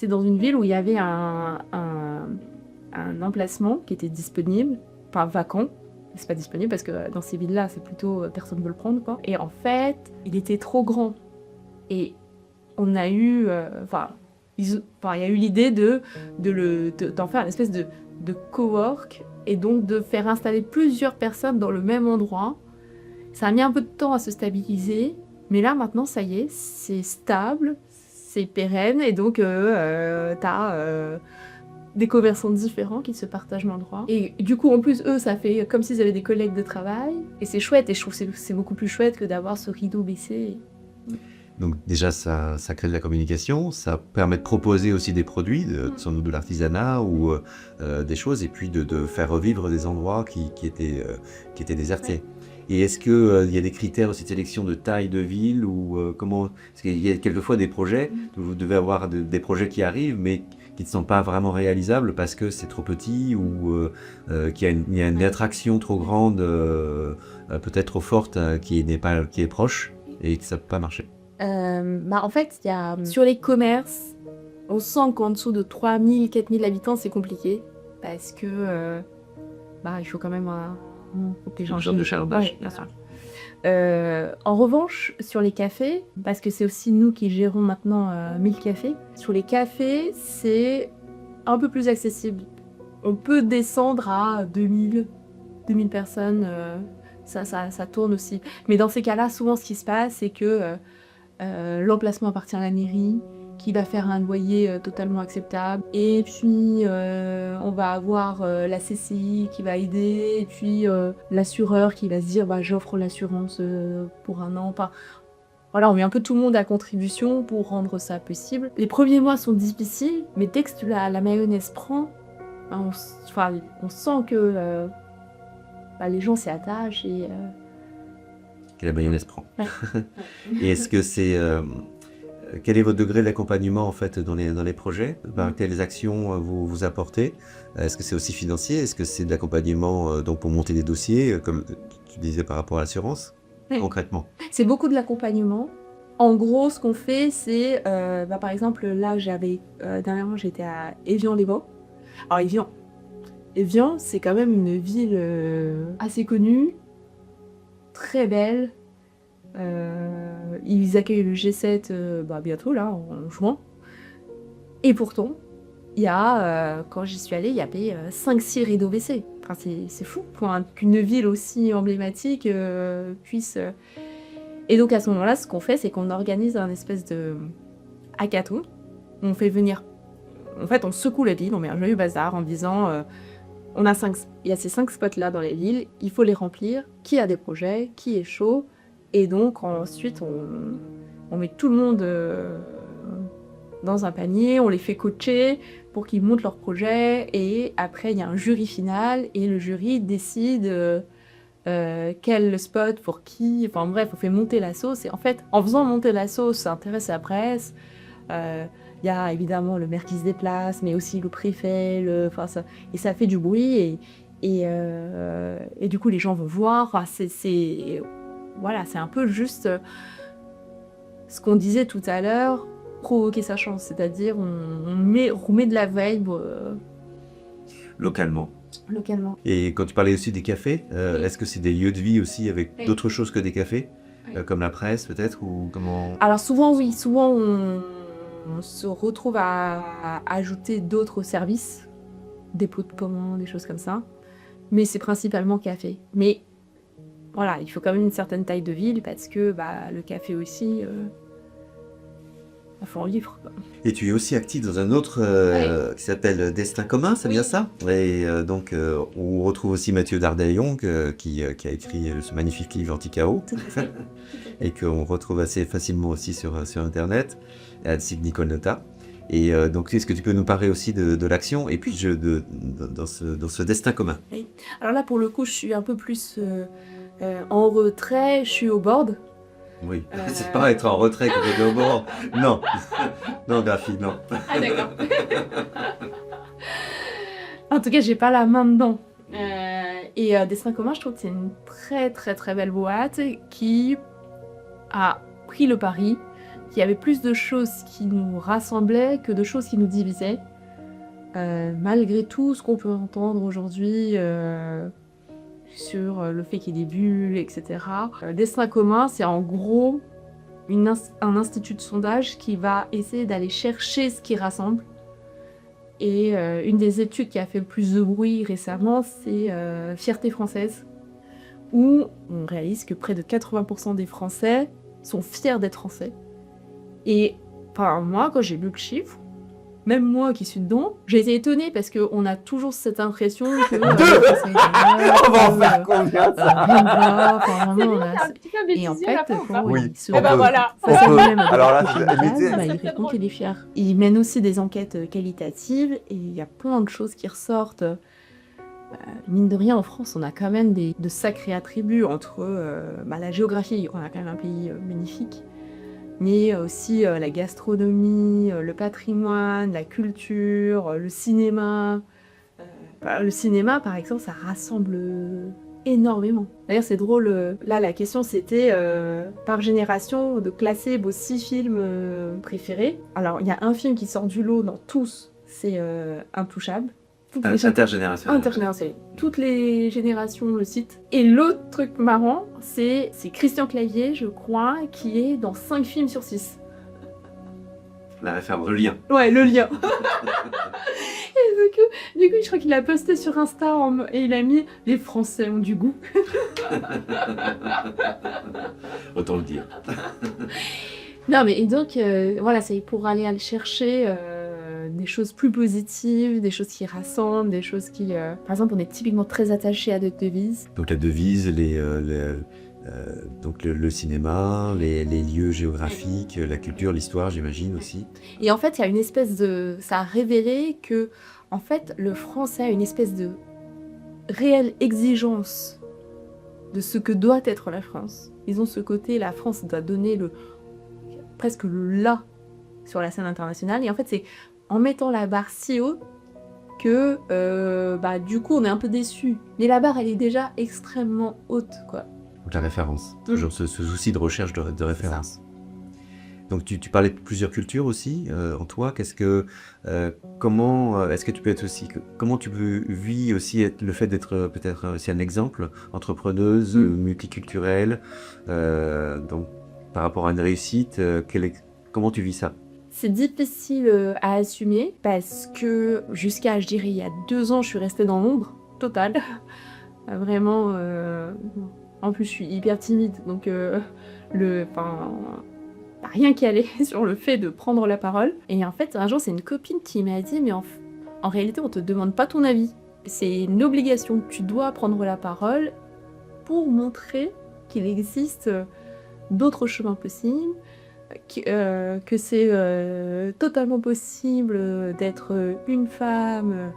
dans une ville où il y avait un emplacement qui était disponible, enfin vacant. C'est pas disponible parce que dans ces villes-là, c'est plutôt personne ne veut le prendre, quoi. Et en fait, il était trop grand. Et on a eu, il y a eu l'idée d'en faire une espèce de cowork et donc de faire installer plusieurs personnes dans le même endroit. Ça a mis un peu de temps à se stabiliser, mais là maintenant, ça y est, c'est stable, c'est pérenne et donc t'as des commerçants différents qui se partagent l'endroit. Et du coup, en plus, eux, ça fait comme s'ils avaient des collègues de travail. Et c'est chouette, et je trouve que c'est beaucoup plus chouette que d'avoir ce rideau baissé. Donc déjà, ça crée de la communication, ça permet de proposer aussi des produits, sans doute de l'artisanat ou des choses, et puis de faire revivre des endroits qui étaient désertés. Et est-ce qu'il y a des critères aussi de sélection de taille de ville ou comment? Parce qu'il y a quelquefois des projets, vous devez avoir des projets qui arrivent, mais qui ne sont pas vraiment réalisables parce que c'est trop petit ou qu'il y a une attraction trop grande, peut-être trop forte, qui est proche et que ça ne peut pas marcher. En fait, il y a sur les commerces, on sent qu'en dessous de 3000, 4000 habitants, c'est compliqué parce que il faut quand même faut que les gens de chalandage. Ouais, bien sûr. En revanche, sur les cafés, parce que c'est aussi nous qui gérons maintenant 1000 cafés, sur les cafés, c'est un peu plus accessible. On peut descendre à 2000 personnes, ça tourne aussi. Mais dans ces cas-là, souvent ce qui se passe, c'est que l'emplacement appartient à la mairie, qui va faire un loyer totalement acceptable. Et puis, on va avoir la CCI qui va aider, et puis l'assureur qui va se dire j'offre l'assurance pour un an. Enfin, voilà, on met un peu tout le monde à contribution pour rendre ça possible. Les premiers mois sont difficiles, mais dès que la mayonnaise prend, on sent que les gens s'y attachent et... Que la mayonnaise prend. Ouais. Et est-ce que c'est... quel est votre degré d'accompagnement en fait dans les projets? Quelles actions vous apportez? Est-ce que c'est aussi financier? Est-ce que c'est de l'accompagnement donc pour monter des dossiers, comme tu disais par rapport à l'assurance, concrètement? C'est beaucoup de l'accompagnement. En gros, ce qu'on fait, c'est, par exemple, là, dernièrement, j'étais à Évian-les-Bains. Alors, Évian, c'est quand même une ville assez connue, très belle. Ils accueillent le G7 bientôt, là, en juin. Et pourtant, quand j'y suis allée, il y avait 5-6 rideaux WC. Enfin, c'est fou qu'une ville aussi emblématique puisse... Et donc, à ce moment-là, ce qu'on fait, c'est qu'on organise un espèce de hackathon. On fait venir... En fait, on secoue la ville, on met un joyeux bazar en disant... il y a ces 5 spots-là dans les villes, il faut les remplir. Qui a des projets? Qui est chaud? Et donc, ensuite, on met tout le monde dans un panier, on les fait coacher pour qu'ils montent leur projet. Et après, il y a un jury final et le jury décide quel spot pour qui. Enfin bref, on fait monter la sauce. Et en fait, en faisant monter la sauce, ça intéresse la presse. Il y a évidemment le maire qui se déplace, mais aussi le préfet. Et ça fait du bruit. Et du coup, les gens vont voir. Enfin, voilà, c'est un peu juste ce qu'on disait tout à l'heure, provoquer sa chance, c'est-à-dire on met de la vibe localement. Et quand tu parlais aussi des cafés, est-ce que c'est des lieux de vie aussi avec d'autres choses que des cafés, comme la presse peut-être ou comment? Alors souvent oui, on se retrouve à ajouter d'autres services, dépôt de commandes, des choses comme ça, mais c'est principalement café. Mais voilà, il faut quand même une certaine taille de ville parce que le café aussi, il faut en vivre. Et tu es aussi active dans un autre qui s'appelle Destin commun, c'est bien ça? Et donc, on retrouve aussi Mathieu Dardaillon qui a écrit ce magnifique livre Anti-Chaos et qu'on retrouve assez facilement aussi sur Internet, à site Nicole Nota. Et donc, est-ce que tu peux nous parler aussi de l'action et puis dans ce Destin commun? Oui. Alors là, pour le coup, je suis un peu plus... en retrait, je suis au board. Oui, c'est pas être en retrait que d'être au board. Non, non, Graphie, non. Ah d'accord. En tout cas, j'ai pas la main dedans. Et Destin commun, je trouve que c'est une très très très belle boîte qui a pris le pari qu'il y avait plus de choses qui nous rassemblaient que de choses qui nous divisaient. Malgré tout ce qu'on peut entendre aujourd'hui... sur le fait qu'il y ait des bulles, etc. Destin commun, c'est en gros un institut de sondage qui va essayer d'aller chercher ce qui rassemble. Et une des études qui a fait le plus de bruit récemment, c'est Fierté française, où on réalise que près de 80% des Français sont fiers d'être Français. Et moi, quand j'ai lu le chiffre, même moi qui suis dedans, j'ai été étonnée parce qu'on a toujours cette impression que... On va en faire combien ça? Et en fait, quand Oui. il se Eh ben retrouve voilà. face à lui-même, Alors là, il répond qu'il est fier. Il mène aussi des enquêtes qualitatives et il y a plein de choses qui ressortent. Mine de rien, en France, on a quand même de sacrés attributs entre la géographie, on a quand même un pays magnifique, mais aussi la gastronomie, le patrimoine, la culture, le cinéma. Le cinéma, par exemple, ça rassemble énormément. D'ailleurs, c'est drôle, là, la question, c'était par génération de classer vos 6 films préférés. Alors, il y a un film qui sort du lot dans tous, c'est Intouchable. Intergénérationnel. Toutes les générations le citent. Et l'autre truc marrant, c'est Christian Clavier, je crois, qui est dans 5 films sur 6. La référence, le lien. Ouais, le lien. Et du coup, je crois qu'il a posté sur Insta et il a mis « Les Français ont du goût ». Autant le dire. Non, mais et donc, voilà, c'est pour aller chercher des choses plus positives, des choses qui rassemblent, des choses qui... Par exemple, on est typiquement très attaché à notre devise. Donc la devise, donc le cinéma, les lieux géographiques, la culture, l'histoire, j'imagine aussi. Et en fait, il y a une espèce de... Ça a révélé que, en fait, le français a une espèce de réelle exigence de ce que doit être la France. Ils ont ce côté, la France doit donner presque le là sur la scène internationale. Et en fait, c'est en mettant la barre si haut que, du coup, on est un peu déçus. Mais la barre, elle est déjà extrêmement haute, quoi. Donc la référence, toujours ce souci de recherche de référence. Donc tu parlais de plusieurs cultures aussi en toi. Comment est-ce que tu peux être aussi, comment tu peux vivre aussi le fait d'être peut-être aussi un exemple, entrepreneuse, multiculturelle, donc par rapport à une réussite, comment tu vis ça? C'est difficile à assumer parce que jusqu'à, je dirais, il y a 2 ans, je suis restée dans l'ombre totale. Vraiment. En plus, je suis hyper timide, donc rien qui allait sur le fait de prendre la parole. Et en fait, un jour, c'est une copine qui m'a dit, mais en réalité, on te demande pas ton avis. C'est une obligation. Tu dois prendre la parole pour montrer qu'il existe d'autres chemins possibles, que c'est totalement possible d'être une femme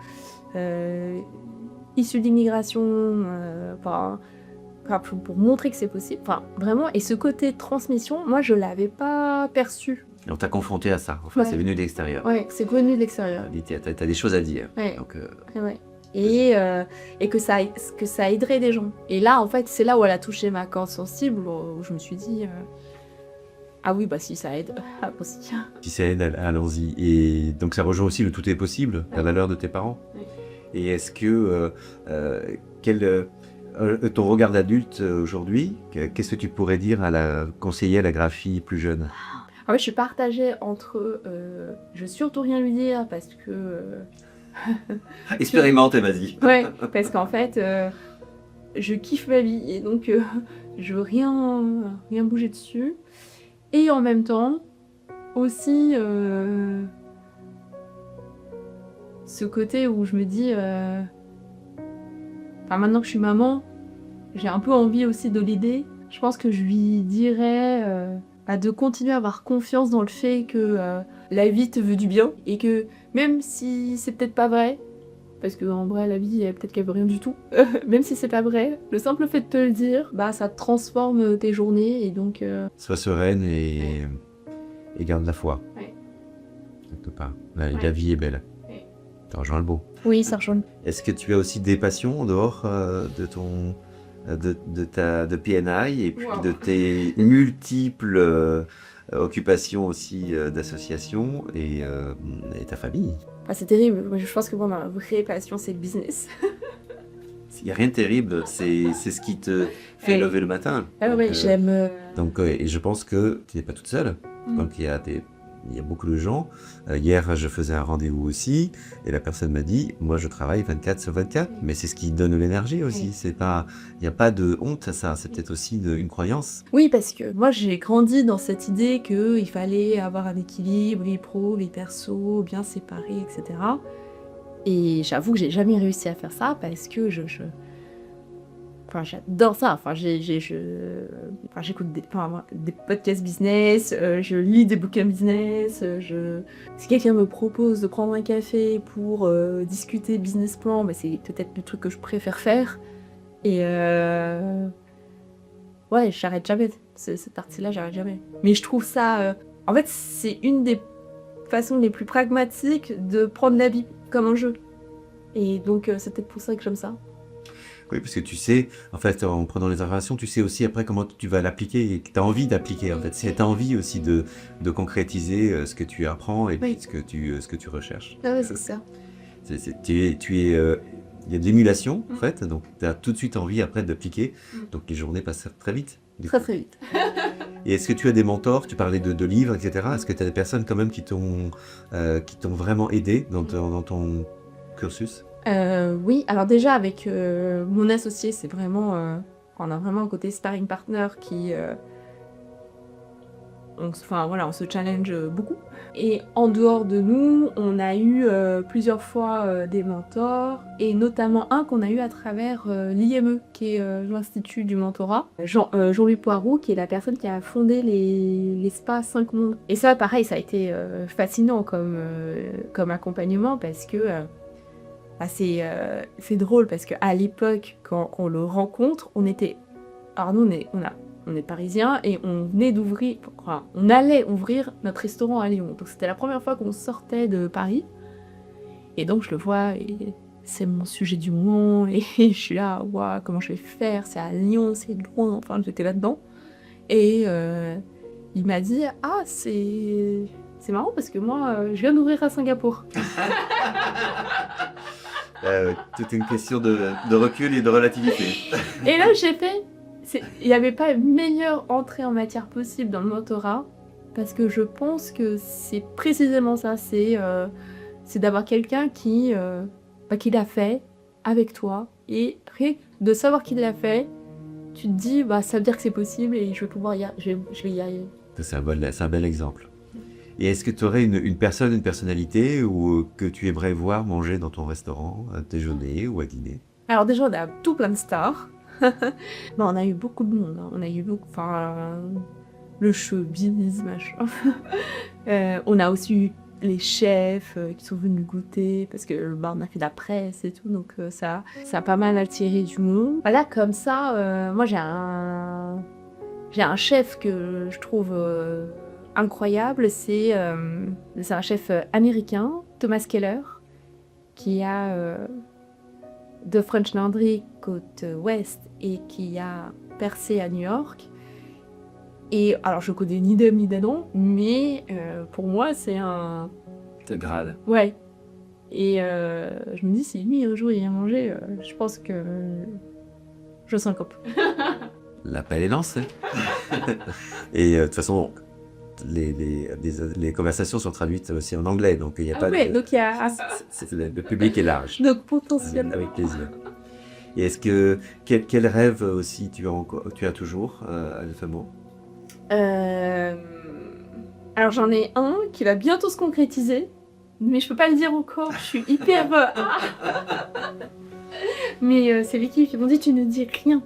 issue d'immigration, pour montrer que c'est possible, vraiment, et ce côté transmission, moi je l'avais pas perçu. Et on t'a confronté à ça, c'est venu de l'extérieur. Ouais, c'est venu de l'extérieur. T'as des choses à dire. Ouais. Donc, ouais. Et que ça aiderait des gens. Et là, en fait, c'est là où elle a touché ma corde sensible, où je me suis dit, ah oui, si ça aide, aussi. Si ça aide, allons-y. Et donc ça rejoint aussi le tout est possible, la valeur de tes parents. Ouais. Et est-ce que, ton regard d'adulte aujourd'hui, qu'est-ce que tu pourrais dire à la conseiller à la graphie plus jeune? En fait, je suis partagée entre je vais surtout rien lui dire parce que... Expérimente et vas-y. Ouais, parce qu'en fait, je kiffe ma vie et donc je veux rien bouger dessus. Et en même temps, aussi, ce côté où je me dis... maintenant que je suis maman, j'ai un peu envie aussi de l'aider. Je pense que je lui dirais de continuer à avoir confiance dans le fait que la vie te veut du bien et que même si c'est peut-être pas vrai, parce qu'en vrai la vie peut-être qu'elle veut rien du tout, même si c'est pas vrai, le simple fait de te le dire, ça transforme tes journées et donc... Sois sereine et garde la foi. Ouais. Quelque part. La vie est belle. Ça rejoint le beau. Oui, ça rejoint. Est-ce que tu as aussi des passions en dehors de PNI et puis de tes multiples occupations aussi d'association et ta famille? C'est terrible. Je pense que ma vraie passion, c'est le business. Il n'y a rien de terrible, c'est ce qui te fait lever le matin. Ah oui, j'aime... Donc, et je pense que tu n'es pas toute seule. Donc il y a il y a beaucoup de gens. Hier, je faisais un rendez-vous aussi, et la personne m'a dit, moi je travaille 24/24, mais c'est ce qui donne l'énergie aussi. C'est pas, il n'y a pas de honte à ça, c'est peut-être aussi une croyance. Oui, parce que moi j'ai grandi dans cette idée qu'il fallait avoir un équilibre, vie pro, vie perso, bien séparés, etc. Et j'avoue que j'ai jamais réussi à faire ça parce que enfin, j'adore ça. Enfin, j'écoute des podcasts business, je lis des bouquins business. Si quelqu'un me propose de prendre un café pour discuter business plan, bah, c'est peut-être le truc que je préfère faire. Et ouais, j'arrête jamais. Cette partie-là, j'arrête jamais. Mais je trouve ça... En fait, c'est une des façons les plus pragmatiques de prendre la vie comme un jeu. Et donc, c'est peut-être pour ça que j'aime ça. Oui, parce que tu sais, en fait, en prenant les informations, tu sais aussi après comment tu vas l'appliquer et que tu as envie d'appliquer. En fait, tu as envie aussi de concrétiser ce que tu apprends et puis ce que tu recherches. Ah ouais, c'est ça. Il y a de l'émulation, en fait, donc tu as tout de suite envie après d'appliquer. Donc les journées passent très vite. Très très vite. Et est-ce que tu as des mentors? Tu parlais de livres, etc. Est-ce que tu as des personnes quand même qui t'ont vraiment aidé dans ton cursus? Oui, alors déjà avec mon associé, c'est vraiment... on a vraiment un côté sparring partner qui... on se challenge beaucoup. Et en dehors de nous, on a eu plusieurs fois des mentors, et notamment un qu'on a eu à travers l'IME, qui est l'Institut du mentorat. Jean-Louis Poirot, qui est la personne qui a fondé les spas 5 mondes. Et ça, pareil, ça a été fascinant comme accompagnement, parce que... c'est drôle parce qu'à l'époque, quand on le rencontre, on était... Alors nous, on est parisiens et on allait ouvrir notre restaurant à Lyon. Donc c'était la première fois qu'on sortait de Paris. Et donc je le vois et c'est mon sujet du moment. Et je suis là, waouh, comment je vais faire? C'est à Lyon, c'est loin. Enfin, j'étais là-dedans. Et il m'a dit, ah, c'est marrant parce que moi, je viens d'ouvrir à Singapour. Toute une question de recul et de relativité. Et là, j'ai fait... Il n'y avait pas une meilleure entrée en matière possible dans le mentorat, parce que je pense que c'est précisément ça, c'est d'avoir quelqu'un qui l'a fait avec toi, et rien que de savoir qu'il l'a fait, tu te dis, ça veut dire que c'est possible et je vais pouvoir je vais y arriver. C'est un bel exemple. Et est-ce que tu aurais une personnalité ou que tu aimerais voir manger dans ton restaurant, à déjeuner ou à dîner? Alors déjà, on a tout plein de stars. On a eu beaucoup de monde. Hein. On a eu le showbiz, machin. On a aussi eu les chefs qui sont venus goûter, parce que on a fait de la presse et tout, donc ça a pas mal attiré du monde. Voilà, comme ça, moi j'ai un chef que je trouve incroyable, c'est un chef américain, Thomas Keller, qui a The French Laundry côte ouest et qui a percé à New York. Et alors je connais ni d'homme ni d'Adam, mais pour moi c'est un... De grade. Ouais. Et je me dis, si lui un jour il vient manger, je pense que je syncope. L'appel est lancé. Et de toute façon, les conversations sont traduites aussi en anglais, donc il n'y a pas de... donc il y a... le public est large. Donc potentiellement. Avec plaisir. Et est-ce que... Quel rêve aussi tu as toujours, Alphamo? Alors j'en ai un qui va bientôt se concrétiser, mais je peux pas le dire encore, je suis hyper... Mais c'est l'équipe qui m'ont dit, tu ne dis rien.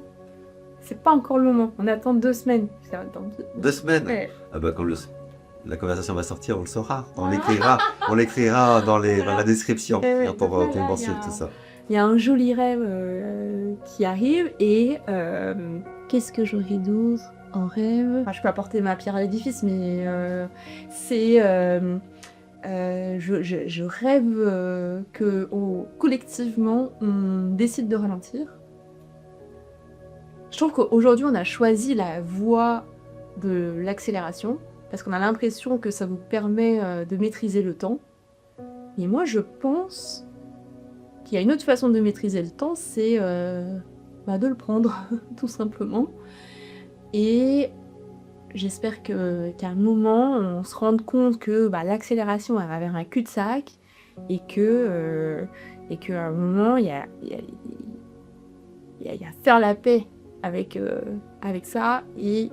C'est pas encore le moment, on attend 2 semaines. 2 semaines? Ouais. Ah bah quand la conversation va sortir, on le saura. On l'écrira dans la description quand on va mentionner tout ça. Il y a un joli rêve qui arrive et qu'est-ce que j'aurais d'autre en rêve? Je peux apporter ma pierre à l'édifice, mais je rêve que collectivement on décide de ralentir. Je trouve qu'aujourd'hui on a choisi la voie de l'accélération parce qu'on a l'impression que ça vous permet de maîtriser le temps. Et moi je pense qu'il y a une autre façon de maîtriser le temps, c'est de le prendre tout simplement. Et j'espère qu'à un moment, on se rende compte que l'accélération elle va vers un cul-de-sac et qu'à un moment, il y a faire la paix avec ça. Et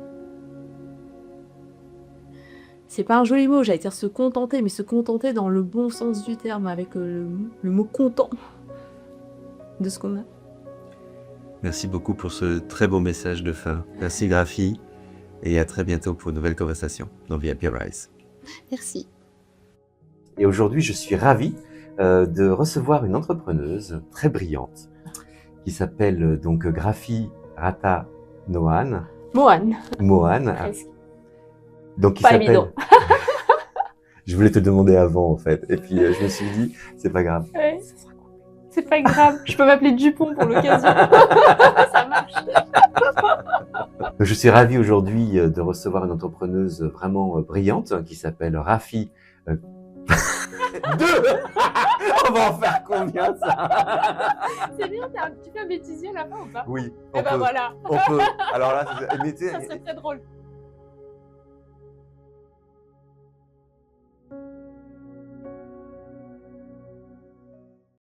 c'est pas un joli mot, j'allais dire se contenter, mais se contenter dans le bon sens du terme, avec le mot content de ce qu'on a. Merci beaucoup pour ce très beau message de fin. Merci Graphie, et à très bientôt pour une nouvelle conversation dans The Happy Rise. Merci. Et aujourd'hui, je suis ravi de recevoir une entrepreneuse très brillante qui s'appelle donc Graphie Rata Mohan. Presque. Donc qui pas s'appelle. Évident. Je voulais te demander avant en fait, et puis je me suis dit c'est pas grave. Ouais, ça sera cool. C'est pas grave, je peux m'appeler Dupont pour l'occasion. Ça marche. Je suis ravi aujourd'hui de recevoir une entrepreneuse vraiment brillante qui s'appelle Rafi. Deux. On va en faire combien ça? C'est bien, tu fais un bêtisier à la fin ou pas? Oui, Et ben voilà. on peut. Alors là, Ça serait très drôle.